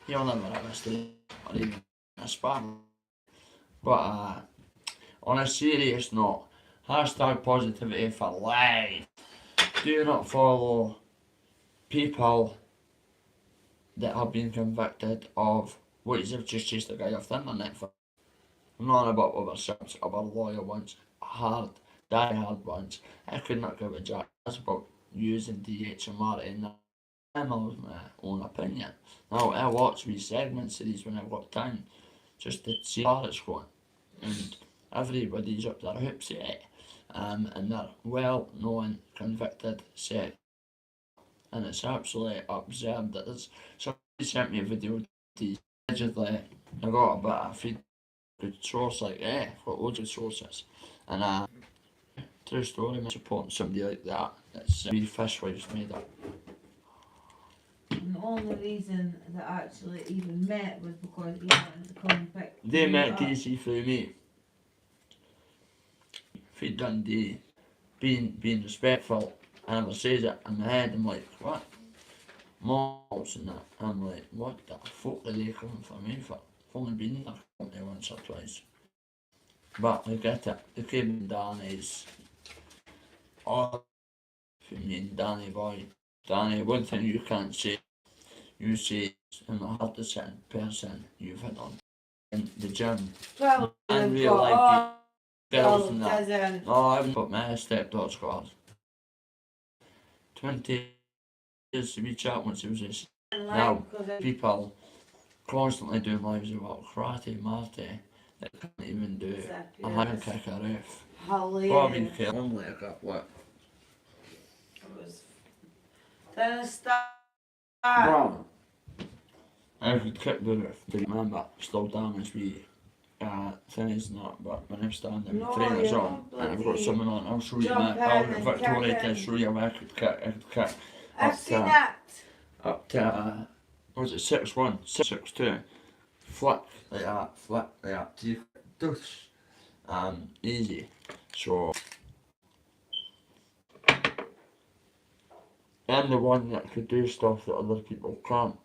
he'll never have a steak or even a sparrow. But on a serious note, #positivity for life. Do not follow people that have been convicted of what you've just chased a guy off the internet for. I'm not about other subs, about loyal ones, die hard ones. I could not give a jack. That's about using DHMR in that. I'm my own opinion. Now I watch these segments of these when I've got time, just to see how it's going. And everybody's up their hoops and they're well-known, convicted sex, and it's absolutely absurd that there's somebody sent me a video. Allegedly, I got a bit of feed good source like I've got loads of sources, and true story, man, supporting somebody like that. It's wee fishwives made up. And the only reason that I actually even met was because he wanted to come pick They me met up. Casey through me. If he'd done being respectful, I never says it in my head. I'm like, what? Malls and that. I'm like, what the fuck are they coming for me for? I've only been in their company once or twice. But I get it. They came in Danny's. Oh, for me and Danny boy. Danny, one thing you can't say, you say I'm the hardest hitting person you've hit on. In the gym. Probably And real got life all girls and that. dozen. No, I haven't put my stepdaughter's got 20 years to be chat once it was this. Now, people constantly doing lives about karate, Marty, that can't even do a hand kick or ref. Bobby Hilarious. Kelly, like that, what? It was. Then it started. Well, I could kick the ref, do you remember? Still damaged me. Things and that, but when I'm standing No, trainers you're on not and I've got bloody someone on, I'll show you jump that. I'll in get and Victoria kick to in. show you where I could kick. I've Up seen to, that. up to, what was it, 6-1, 6-2, flick like that, douche, easy. So, I'm the one that could do stuff that other people can't,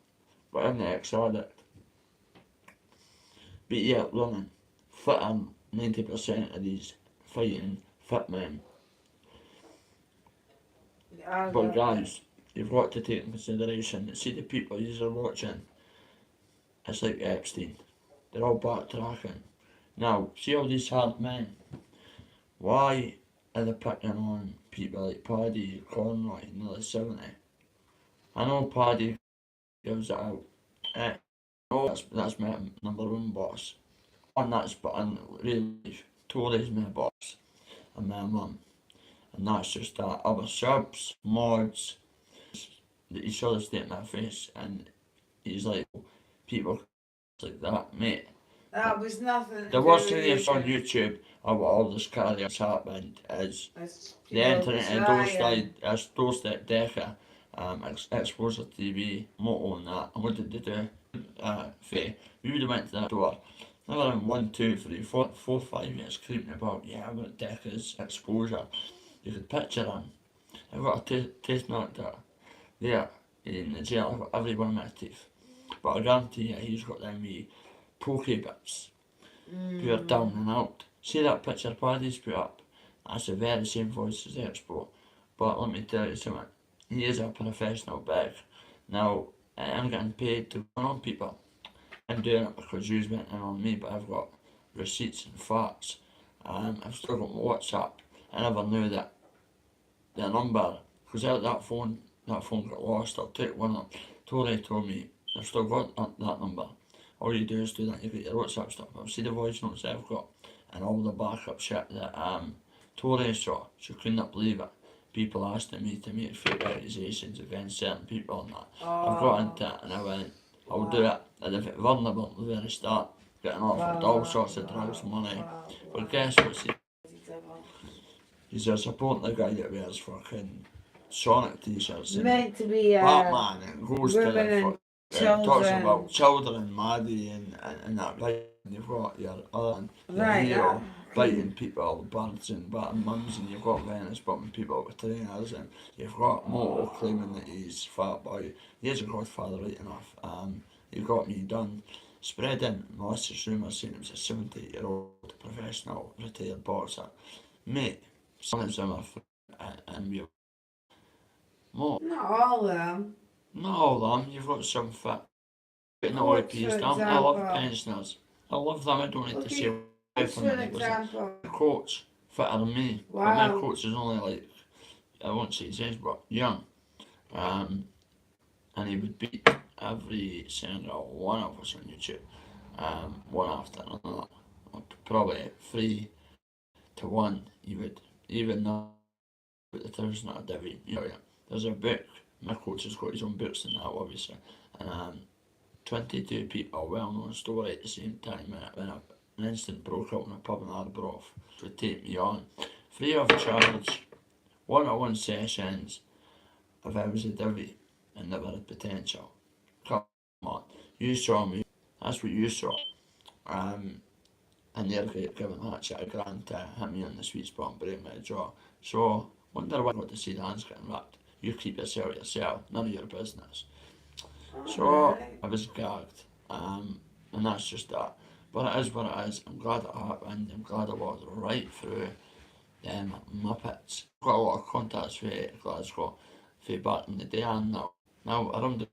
but I'm the ex-addict. But yeah, running, fit in 90% of these fighting fit men. But guys, you've got to take in consideration that see the people you are watching, it's like Epstein. They're all backtracking. Now, see all these hard men, why are they picking on people like Paddy Conroy, nearly 70? I know Paddy gives it out. No, that's my number one boss. And really, Tory's my boss and my mum. And that's just that. Other subs, mods, that each other stay in my face, and he's like, people like that, mate. That was nothing. The worst thing that's on YouTube about all this carry that's happened is the internet and those that Decca, Exposure TV, Moto and that. And what did they do? Faye, we would have went to that door. Never in 1, 2, 3, 4, 4, 5 years creeping about, yeah, I've got Decca's Exposure. You could picture him. I've got a taste knocked there in the jail. I've got every one of my teeth. But I guarantee you, he's got them wee pokey bits. Pure down and out. See that picture Paddy's put up? That's the very same voice as Expo. But let me tell you something. He is a professional beg. Now, I'm getting paid to run on people. I'm doing it because you've been in on me, but I've got receipts and facts. I've still got my WhatsApp. I never knew that the number, because that phone got lost. I'll take one up. Tory told me, I've still got that number. All you do is do that, you get your WhatsApp stuff. I'll see the voice notes I've got and all the backup shit that Tory saw. She could not believe it. People asking me to make fake accusations against certain people and that. I've got into it and I went, I'll do it. And if it's vulnerable at the very start, getting offered all sorts of drugs and money. But guess what? He's supporting the guy that wears fucking Sonic t-shirts and Meant to be Batman and goes to women and talks children. about children, Maddie and that, right? You've got your other your Right, hero biting people, birds and batting mums, and you've got Venice butting people with trainers, and you've got Moto claiming that he's fat boy. He is a godfather, right enough. You've got me done spreading malicious rumours saying he was a 70-year-old professional retired boxer. Mate, some of them are and we're more. Not all of them. Not all of them, you've got some fit. But not Coach, OIP for stuff. I love example. pensioners. I love them, I don't need to say Coach, from for them. example. Coach, fitter than me. But Wow. my coach is only like, I won't say his age, but young. And he would beat every single one of us on YouTube. One after another. Probably 3-1 he would even though the town's not a divvy, you know, yeah. There's a book, my coach has got his own books and that, obviously, and 22 people, well known story at the same time, when an incident broke out in a pub in Arbroath, would take me on, free of charge, one-on-one sessions, if I was a divvy and never had potential. Come on, you saw me, that's what you saw. And they're giving that shit a grand to hit me on the sweet spot and break my jaw. So, wonder why I got to see the hands getting ripped. You keep yourself, none of your business. So, Alright. I was gagged. And that's just that. But it is what it is. I'm glad it happened. I'm glad I walked right through them Muppets. Got a lot of contacts for Glasgow for back in the day and now. Now, around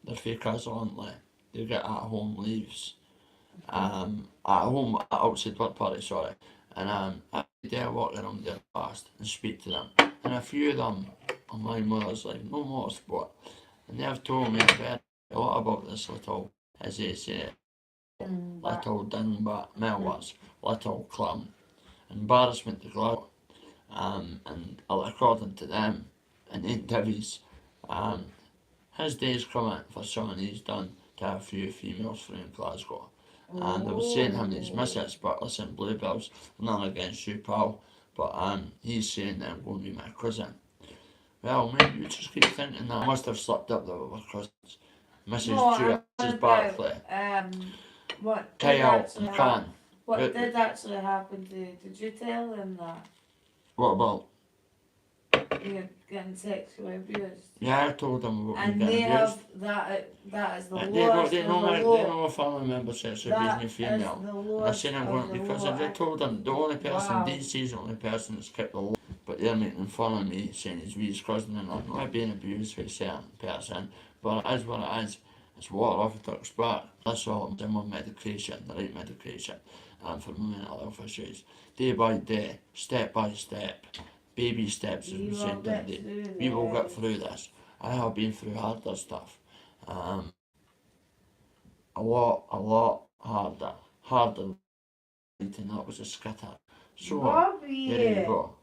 they're fake Castlantly. They get at home leaves. At home, at outside bird party, sorry. And every day I walk around there past and speak to them. And a few of them on my mother's life, no motorsport. And they've told me a lot about this little, as they say, little dingbat, Melwas, little clown. Embarrassment to Glasgow. And according to them, and in divvies, his day's coming for something he's done to a few females from Glasgow. And I was saying him these misses, but listen, Bluebells, none against you, pal. But he's saying that I'm going to be my cousin. Well, mate, you just keep thinking that. I must have slipped up that we were cousins. Mrs. No, Jewett, I'm Mrs. Barclay, what did Kyle, actually and happen? Can. What It- did actually happen to you? Did you tell them that What about? you're getting sexually abused? Yeah, I told them about me And they getting abused. have that is the They lowest they of know the my, they low. know my family member sexually abused That me is female. the And I lowest seen I'm of going the because low. I told them the only person Wow. DC's the only person that's kept the law. But they're making fun of me, saying he's wee cousin and I'm not being abused for a certain person. But it is what it is. It's water off a duck's back. That's all. I'm on medication, the right medication, for my mental health issues. Day by day, step by step, baby steps, as we You will said get today. through We will get this. through this. I have been through harder stuff. A lot harder than that was a skitter. So, Bobby. there you go.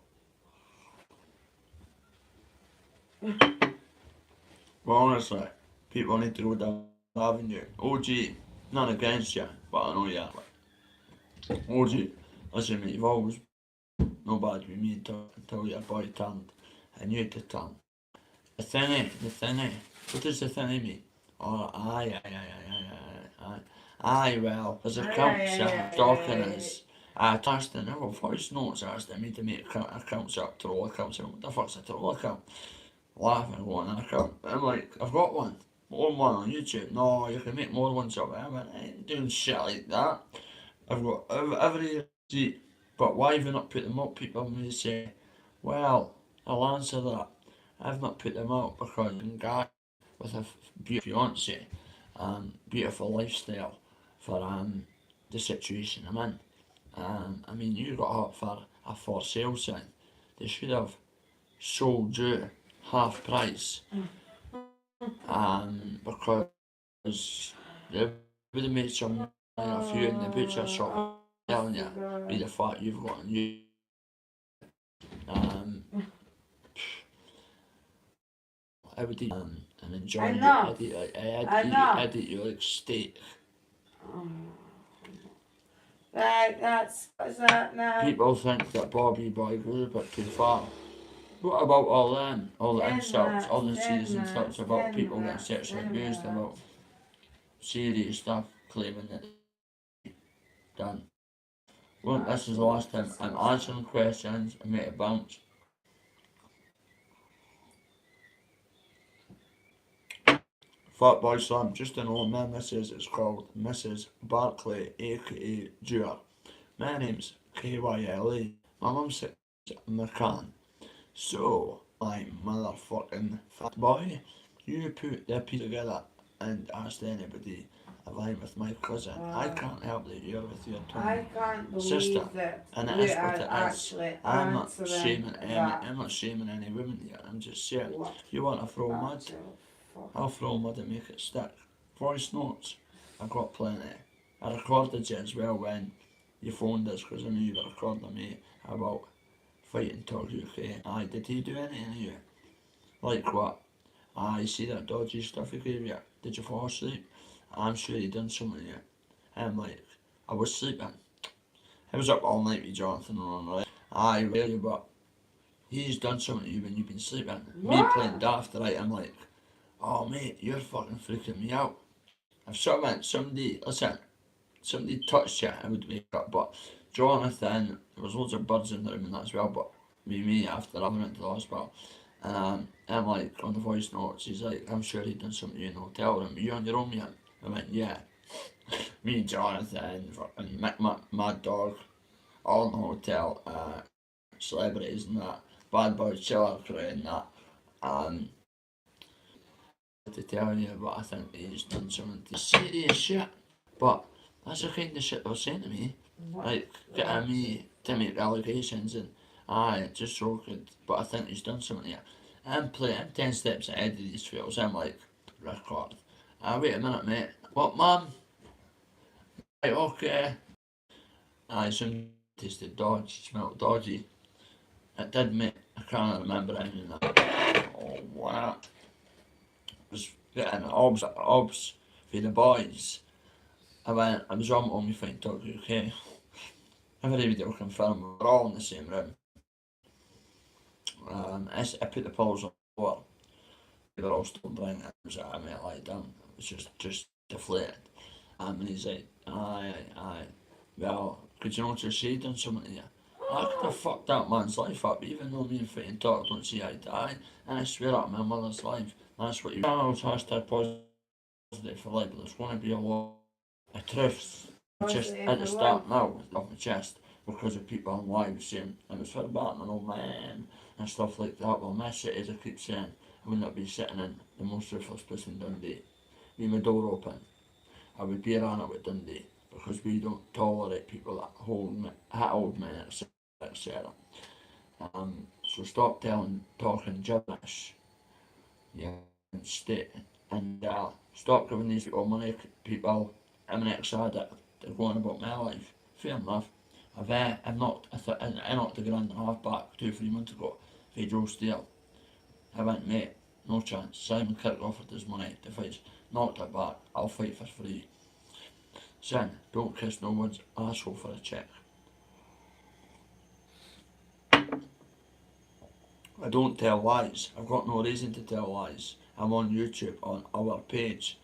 Well, honestly, people need to go down the avenue. OG, none against you, but I know you are. OG, listen mate, you've always no bad with me until your boy turned, and you to turn. The thingy, what does the thingy mean? Oh, aye, well, there's accounts stalking us. Tasting our voice notes asking me to make accounts up, troll accounts, and what the fuck's a troll account? Laughing, going an account. I'm like, I've got one. Own one on YouTube. No, you can make more ones up. I went, I ain't doing shit like that. I've got every receipt, but why have you not put them up? People may say, well, I'll answer that. I've not put them out because I'm a guy with a beautiful fiance, beautiful lifestyle for the situation I'm in. I mean, you got up for a for sale sign. They should have sold you half price. Because they would have made some money off you in the butcher shop, telling you, be the fat you've got on you. I would eat and enjoy it. Enough. I'd eat you like steak. Right, what's that now? People think that Bobby Boy goes a bit too far. What about all them? All the 10 insults, all the minutes, serious 10 insults minutes, about 10 people getting minutes, sexually 10 abused, minutes. about serious stuff, claiming that done. Well, this is the last time I'm answering questions. I made it bounce. Fat Boy Slim, just to know my missus is called Mrs. Barclay, aka Dewar. My name's Kyle. My mum's McCann. So, I'm motherfucking Fat Boy. You put the piece together and asked anybody if I'm with my cousin. I can't help that you're with your twin I can't believe sister, that and it you is are what it is. actually I'm not answering shaming any. that. I'm not shaming any women here. I'm just saying. What You want to throw mud? the fuck? I'll throw mud and make it stick. Voice notes, I've got plenty. I recorded you as well when you phoned us because I knew you were recording me about Fighting Talk UK. Aye, did he do anything to you? Like what? Aye, you see that dodgy stuff he gave you? Did you fall asleep? I'm sure he done something to you. I'm like, I was sleeping. I was up all night with Jonathan on, right? Aye, really, but he's done something to you when you've been sleeping. Me What? playing daft, right? I'm like, oh mate, you're fucking freaking me out. If somebody touched you, I would wake up. But Jonathan, there was loads of birds in the room and that as well. But me after I went to the hospital, I'm like on the voice notes. He's like, I'm sure he'd done something to you in the hotel room. Are you on your own yet? I went, yeah. Me, Jonathan, fucking Mad Dog, all in the hotel. Celebrities and that. Bad Boy Chiller crew and that. Um, to tell you, but I think he's done something serious shit. But that's the kind of shit they're saying to me. What? Like, getting me to make allegations and aye, it's just so good. But I think he's done something here. I'm 10 steps ahead of these fields. I'm like, record. Wait a minute, mate. What, mum? Right, okay. Aye, some tasted dodgy, smelled dodgy. It did, mate. I can't remember anything of that. Oh, wow. Was getting obs for the boys. I was on my Fighting Talk UK. Every video confirmed we're all in the same room. I put the polls on the floor. They were all still drinking. I was like, I might lie down. It was just deflated. And he's like, aye. Well, could you notice she done something to you? I could have fucked that man's life up, even though me and Fighting Talk don't see eye to eye. And I swear up my mother's life. That's what you channels hashtag positive for libel. There's going to be a lot of truths. Just at the start now, off my chest, because of people on live saying it was for Batman, old man, and stuff like that. Well, my city, as I keep saying, I would not be sitting in the most ruthless place in Dundee. With my door open, I would be around it with Dundee, because we don't tolerate people that hit old men, etc. So stop talking gibberish, yeah, and stop giving these people money. People, I'm an ex-addict. They're going about my life. Fair enough. I knocked the grand and a half back 2-3 months ago for Joe Steele. I went, mate, no chance. Simon Kirk offered his money to fight. Knocked it back. I'll fight for free. Son, don't kiss no one's asshole for a check. I don't tell lies. I've got no reason to tell lies. I'm on YouTube on our page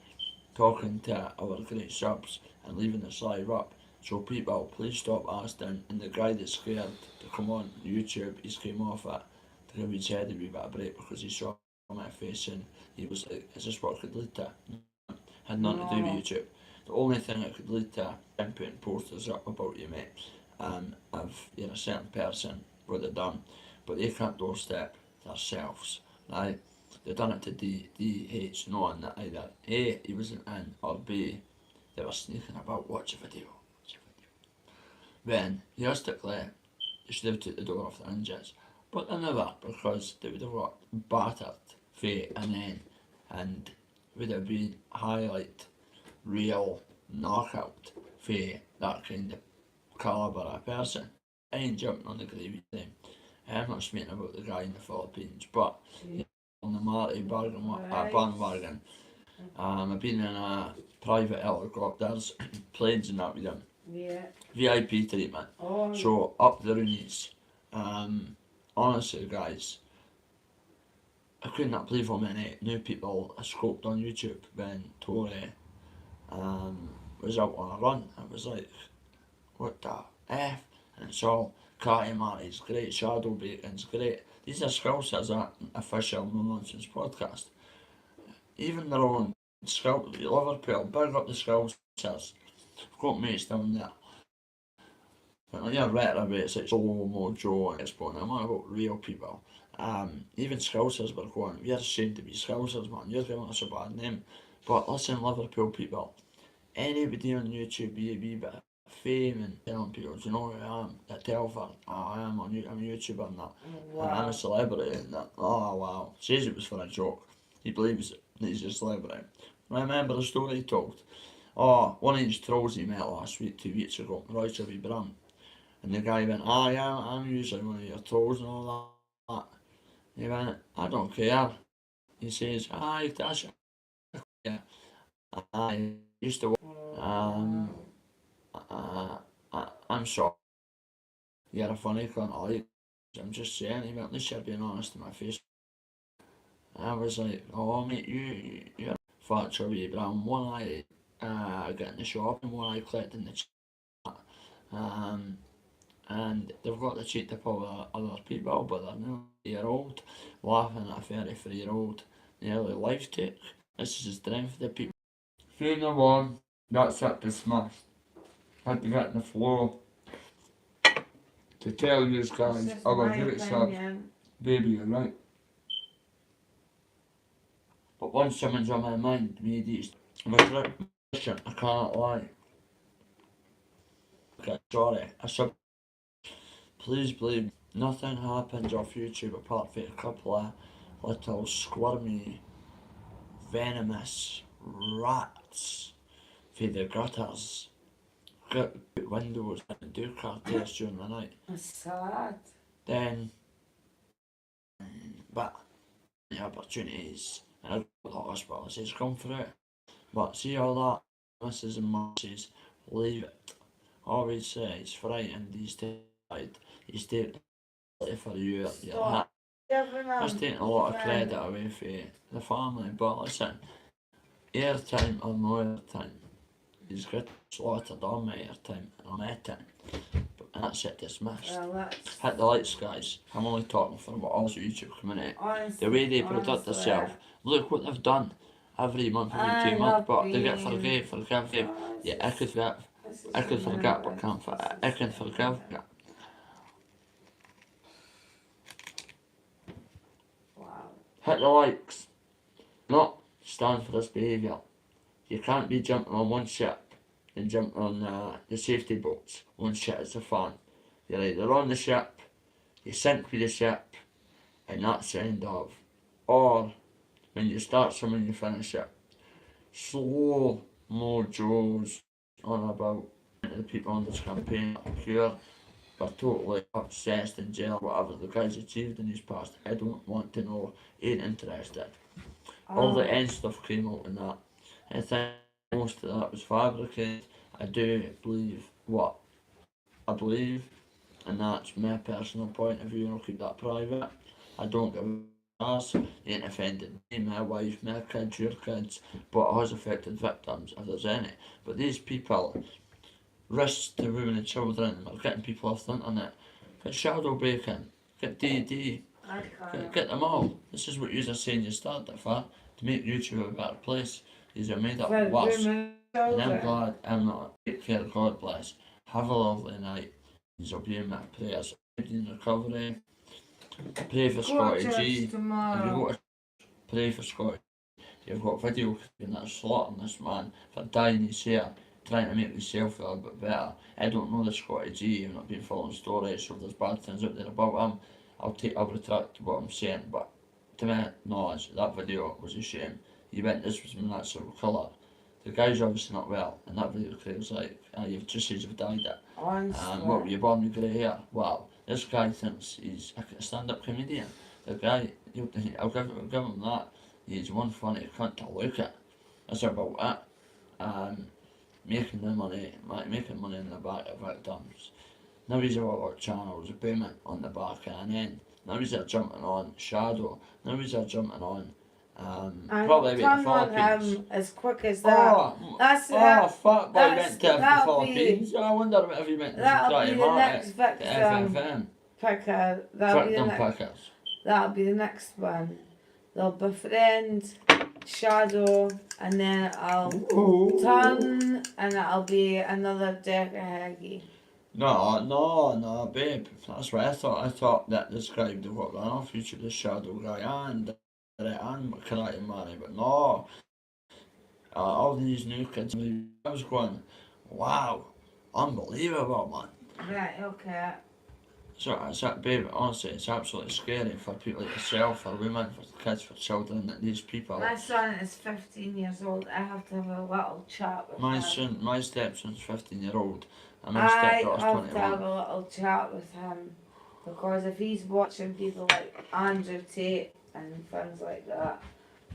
talking to our great subs and leaving this live up. So people, please stop asking. And the guy that's scared to come on YouTube, he's came off it to give his head a wee bit of break because he saw my face and he was like, is this what it could lead to? Had nothing to do with YouTube. The only thing it could lead to, I'm putting posters up about you, mate, of you're a certain person, what they've done, but they can't doorstep themselves, right? They done it to DH, knowing that either A, he wasn't in, or B, they were sneaking about. Watch a video. Then, realistically, they should have took the door off the hinges, but they never, because they would have got battered for an end, and would have been highlight real knockout for that kind of calibre of person. I ain't jumping on the gravy thing. I'm not speaking about the guy in the Philippines, but on the Marty bandwagon. I've been in a private helicopters, planes and that with them. Yeah. VIP treatment. Oh. So up the roonies. Honestly, guys, I could not believe how many new people I scoped on YouTube when Tory was out on a run. I was like, what the F? And it's all Catty Marty's great, Shadow Bacon's great. These are Scousers at official No Nonsense podcast. Even their own Liverpool, big up the Scousers. I've got mates down there. But like, yeah, reprobates like Solo Mojo and Expo, I'm on about real people. Even Scousers were going, you're ashamed to be Scousers, man, you're giving us a bad name. But listen, Liverpool people, anybody on YouTube be a wee bit of fame and telling people, do you know who I am? That Telford, I'm a YouTuber and that. Wow. And I'm a celebrity and that. Oh wow. Says it was for a joke. He believes it, he's a celebrity. Remember the story he told? Oh, one of these trolls he met last week, 2 weeks ago, Roger V. Brown. And the guy went, ah, yeah, I'm using one of your tools and all that. He went, I don't care. He says, aye, that's it. Yeah. I used to, um, I'm sorry. You're a funny cunt, like, I'm just saying. He went, at least you're being honest in my face. I was like, oh, mate, you're fat chubby, but I'm one eye getting the shop and one eye collecting the chat. Um, and they've got the cheat to pull other people, but they're nearly year old, laughing at a 33-year-old nearly life take. This is the strength of the people. Funeral one, that's it, dismissed. Had to get on the floor to tell you That's guys, just I will my give it some, opinion. baby, you're right. But once someone's on my mind, me these, I'm a Christian, I can't lie. Okay, sorry, I said, please believe me, nothing happens off YouTube apart from a couple of little squirmy, venomous rats for the gutters. Get windows and do cartels during the night. It's sad. Then, but the opportunities, and I go to the hospital and says, come through. But see all that, Mrs. and Mrs. Leave it. Always say he's frightened, he's terrified, he's taking for you, your hat. That's taking a lot of credit away from the family, but listen, airtime or no airtime, he's got slaughtered on my airtime and on my time. And that's it, dismissed. Well, that's Hit the lights, guys. I'm only talking for what all the YouTube community. honestly, The way they protect themselves. Look what they've done every month, every 2 months, but they get forgive. Yeah, I could forget, but can't forget. I can forgive. Wow. Hit the likes. Not stand for this behaviour. You can't be jumping on one ship and jumping on the safety boats. One ship is the fun. You're either on the ship, you sink with the ship, and that's the end of. Or when you start something, you finish it. Slow mojos on about the people on this campaign here are totally obsessed and jealous whatever the guy's achieved in his past. I don't want to know, ain't interested. All the end stuff came out in that. I think most of that was fabricated. I do believe what I believe, and that's my personal point of view, and I'll keep that private. I don't give a ass, ain't offended me, my wife, my kids, your kids, but it has affected victims if there's any. But these people risk to women and children are getting people off the internet. Get shadow breaking, get DD, get them all. This is what you're saying you started for, to make YouTube a better place. You're made up worse. And I'm glad I'm not. Take care, God bless. Have a lovely night. You'll be in my prayers. In recovery. Pray for Scotty G. If you go to pray for Scotty, you've got video and that's slaughtering this man for dying his hair, trying to make himself feel a bit better. I don't know the Scotty G, I've not been following stories, so if there's bad things out there about him, I'll retract what I'm saying, but to my knowledge, that video was a shame. He went, this was my natural colour. The guy's obviously not well, and that video Craig's like, you've just said you've died it. What, were you born with grey hair? Wow, this guy thinks he's a stand-up comedian. The guy, I'll give him that. He's one funny cunt to look at. That's about it. Making money in the back of victims. Now he's all our channels booming on the back and then. Now he's jumping on Shadow. Now he's jumping on probably about the Philippines. Him as quick as that. Fat boy went to the Philippines. I wonder if he went to that'll be the next victim FFM. picker. That'll be the next one. They'll befriend Shadow, and then I'll turn, and it'll be another Dekahagi. No, babe. That's what I thought. I thought that this guy would have got run off YouTube, the Shadow guy, and Karate Manny, but no. All these new kids, I was going, wow, unbelievable, man. Right, okay. So, babe, honestly, it's absolutely scary for people like yourself, for women, for kids, for children, that these people. My son is 15 years old. I have to have a little chat with him. My stepson's 15-year-old, I'm in stepdaughter's have to have 21. a little chat with him because if he's watching people like Andrew Tate and things like that,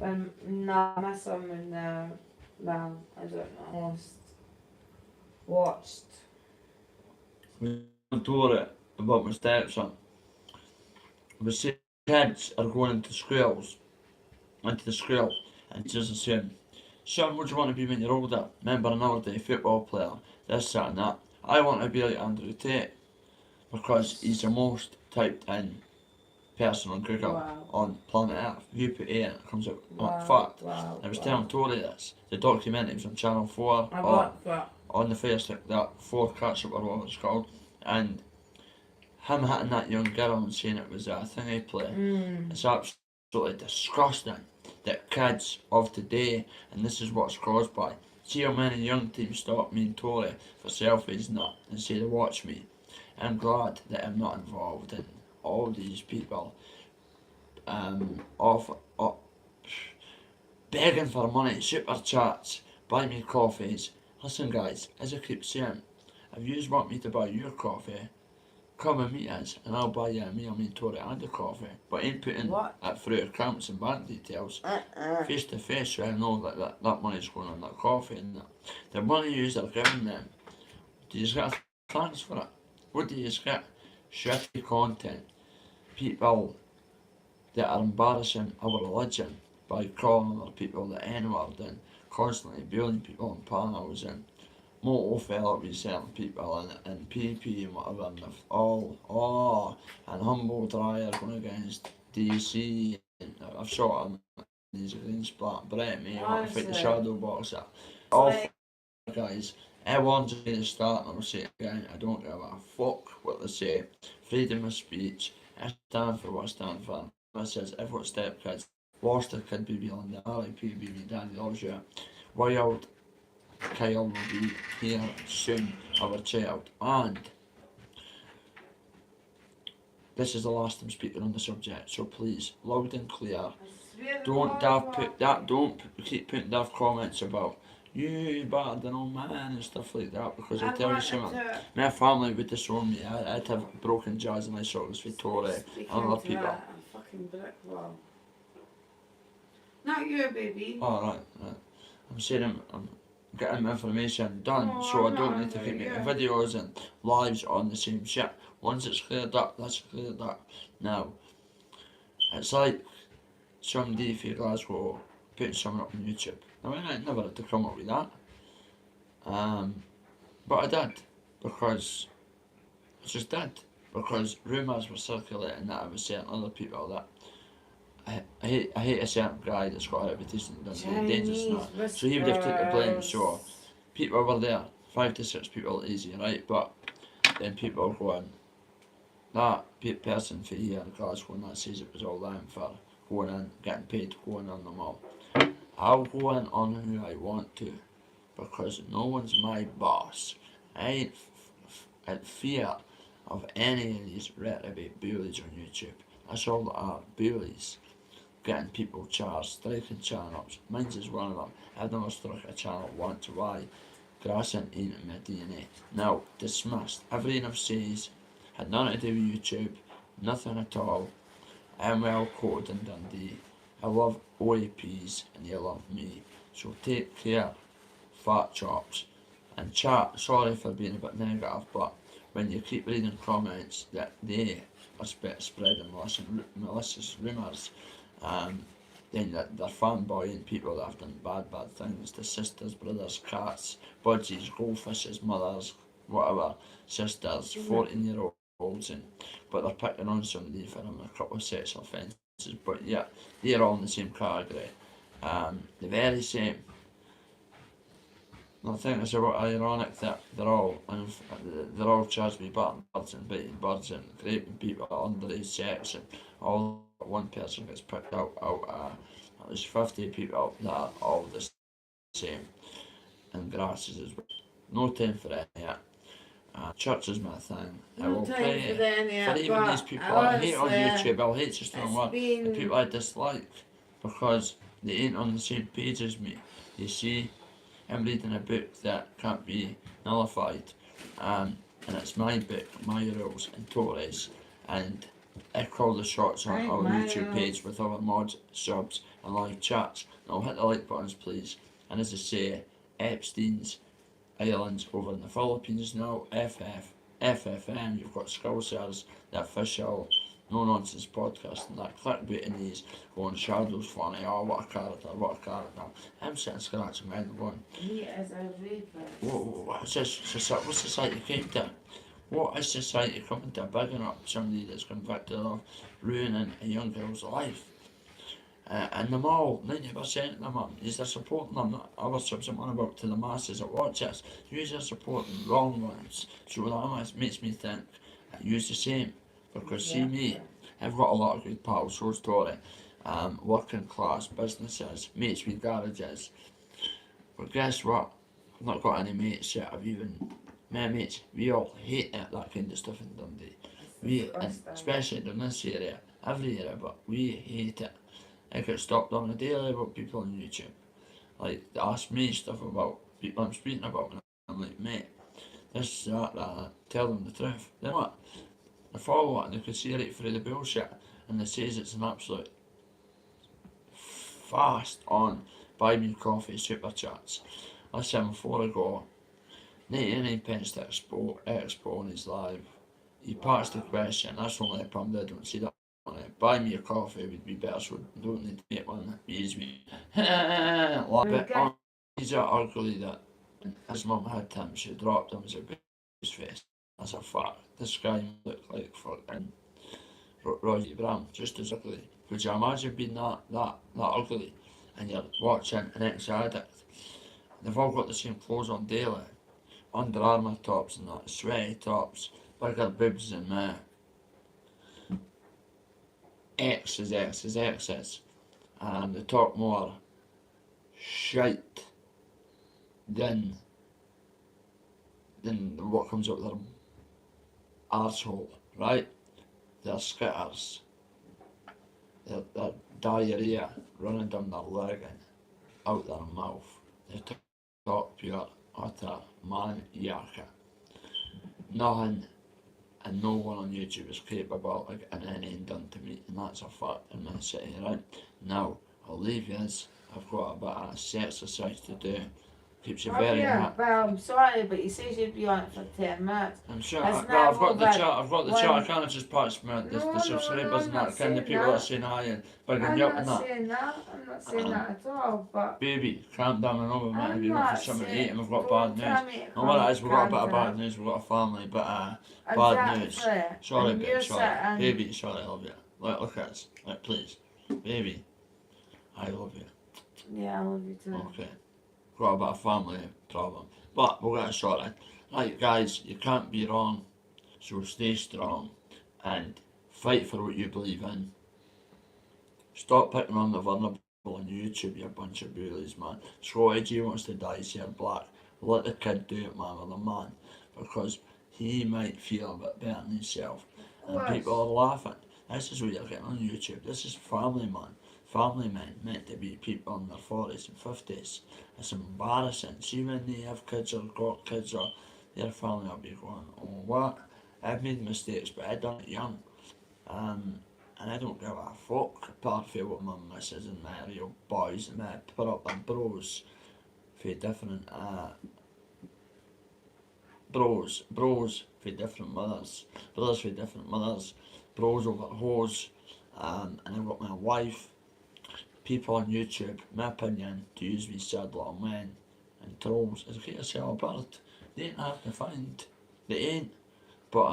then I miss him when well, I don't know, most watched. We told it about my stepson. We said kids are going into the school, and teachers are saying, son, what do you want to be when you're older? Remember another day, football player, this, that, and that. I want to be like Andrew Tate because he's the most typed in person on Google Wow. on planet Earth. If you put A in, it comes up. Wow, Fact. wow, I was wow. telling Tori this. The documentary was on Channel 4 I got that. on the first, that 4 Cuts or whatever it's called. And him hitting that young girl and saying it was a thing he play. It's absolutely disgusting that kids of today, and this is what's caused by, see how many young teams stop me and Tori for selfies and that, and say to watch me. I'm glad that I'm not involved in all these people begging for money, super chats, buy me coffees. Listen guys, as I keep saying, if you want me to buy your coffee, come and meet us and I'll buy you a meal, me and Tori and a coffee. But ain't putting it through accounts and bank details face to face so I know that money's going on that coffee and that. The money you are giving them, do you get a thanks for it? What do you get? Shitty content. People that are embarrassing our religion by calling other people the N-word and constantly bullying people on panels and Moto fell up with certain people and PP and whatever and and Humble Dryer going against DC and I've shot him and he's a green splat Brett me I want to fight the shadow boxer. All guys, everyone's at the start and I'll say it again, I don't give a fuck what they say. Freedom of speech, I stand for what I stand for. That says if what stepkids lost their kid baby on the RIP baby daddy loves you. Wild Kyle will be here soon, our child, and this is the last I'm speaking on the subject, so please, loud and clear, don't keep putting daft comments about you better than old man and stuff like that, because I'll tell you something, my family would disown me, I'd have broken jazz in my songs for Tori and other people. A fucking brick wall. Not you, baby. Alright, I'm saying I'm getting my information done, so I don't need to keep making videos and lives on the same shit. Once it's cleared up, that's cleared up. Now, it's like somebody from Glasgow putting something up on YouTube. I mean, I never had to come up with that. But I did, because I just did. Because rumours were circulating that I was saying other people that I hate a certain guy that's got a reputation that does dangerous and that. So he would have took the blame, so people were there, 5 to 6 people easy, right? But then people going, that person for here in Glasgow and that says it was all them for going in, getting paid to go in on them all. I'll go in on who I want to, because no one's my boss. I ain't at fear of any of these reprobate bullies on YouTube. That's all that are, bullies. Getting people charged, striking channels. Mine's is one of them. I've never struck a channel once. Why? Grassing ain't in my DNA. Now, dismissed. Everything I've said had nothing to do with YouTube, nothing at all. I'm well quoted in Dundee. I love OAPs and they love me. So take care, fat chops. And chat, sorry for being a bit negative, but when you keep reading comments that they are spreading malicious rumours, then they're fanboying people that have done bad things to sisters, brothers, cats, budgies, goldfishes, mothers, whatever, sisters, 14-year-olds, but they're picking on somebody for them a couple of sets of offences, but yeah, they're all in the same category. The very same. I think it's a bit ironic that they're all charged with biting birds and raping people underage sex, and all one person gets picked out at least 50 people that are all the same, and grasses as well. No time for any of that. Church is my thing. I will pray for even these people I hate on YouTube. I'll hate just on what the people I dislike, because they ain't on the same page as me. You see, I'm reading a book that can't be nullified. and it's my book, my rules and Tories, and I call the shots on Right, our my YouTube page rules. with our mods, subs, and live chats. Now hit the like buttons, please. And as I say, Epstein's Islands over in the Philippines now, FFM, you've got Skillshares, the official no nonsense podcast, and that clickbait in these going Shadows funny, oh what a character, what a character. I'm sitting scratching my head going, He is a rapist. what's this? What's society came to? What is society coming to bigging up somebody that's convicted of ruining a young girl's life? And them all, 90% of them, is they're supporting them. Other subs I'm on about to the masses that watch us. Yous are supporting wrong ones. So that makes me think that yous the same. Because see me, I've got a lot of good pals, so Tory. Working class businesses, mates with garages. But guess what? I've not got any mates yet. My mates, we all hate it, that kind of stuff in Dundee. And especially in this area, every area, but we hate it. I get stopped on a daily about people on YouTube. Like, they ask me stuff about people I'm speaking about, and I'm like, mate, this, that, tell them the truth. Then what? They follow it and they can see right through the bullshit, and they says it's an absolute fast on buy me coffee super chats. Listen, before I go, 99 pence to Expo on his live. He passed the question, that's only a pound, I don't see that. Buy me a coffee would be better, so don't need to make one. Use me. But he's that ugly that his mum had him, she dropped him as a his face. That's a fact. This guy looked like fucking Roger Brown, just as ugly. Could you imagine being that ugly and you're watching an ex-addict? They've all got the same clothes on daily. Under Armour tops and that, sweaty tops, bigger boobs than me. Exes, and they talk more shite than what comes out of their arsehole, right? Their skitters, their diarrhea running down their leg and out their mouth. They talk pure, utter maniac. Nothing and no one on YouTube is capable of getting anything done to me, and that's a fact in my city, right? Now, I'll leave you as I've got a bit of exercise to do. Keeps you very happy. Well, I'm sorry, but you said you'd be on it for 10 minutes. I'm sure, That's well, I've not got the over chat, I can't just patch the subscribers and that, can the people that are saying hi and bigging you up and that. I'm not saying that at all, but Baby, calm down, I know we're meant to be looking for something to eat and we've got bad news. No, No, what it is, we've got a bit of bad news, we've got a family, but bad news. Sorry, babe, sorry. Baby, sorry, I love you. Look at us. Please. Baby, I love you. Yeah, I love you too. Okay. Got a bit of family problem. But we'll get it sorted. Right, guys, you can't be wrong. So stay strong and fight for what you believe in. Stop picking on the vulnerable on YouTube, you bunch of bullies, man. Scotty G wants to dye his hair black. Let the kid do it, man, with the man. Because he might feel a bit better than himself. And people are laughing. This is what you're getting on YouTube. This is family, man. Family men meant to be people in their 40s and 50s. It's embarrassing. See when they have kids or got kids or their family will be going, oh what? I've made mistakes but I done it young. And I don't give a fuck apart from what my missus and my real boys and my put up their bros for different bros for different mothers, brothers for different mothers, bros over hoes, and I've got my wife. People on YouTube, my opinion, to use these sad little men and trolls is get yourself apart. They ain't hard to find. They ain't. But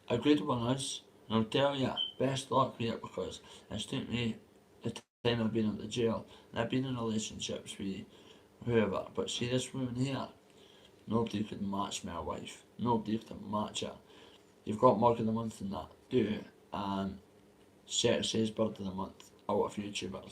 a good one is, and I'll tell you, best luck with it because it's took me the time I've been in the jail and I've been in relationships with whoever. But see this woman here, nobody could match my wife. Nobody could match her. You've got mug of the month and that. Do set says bird of the month out of YouTubers.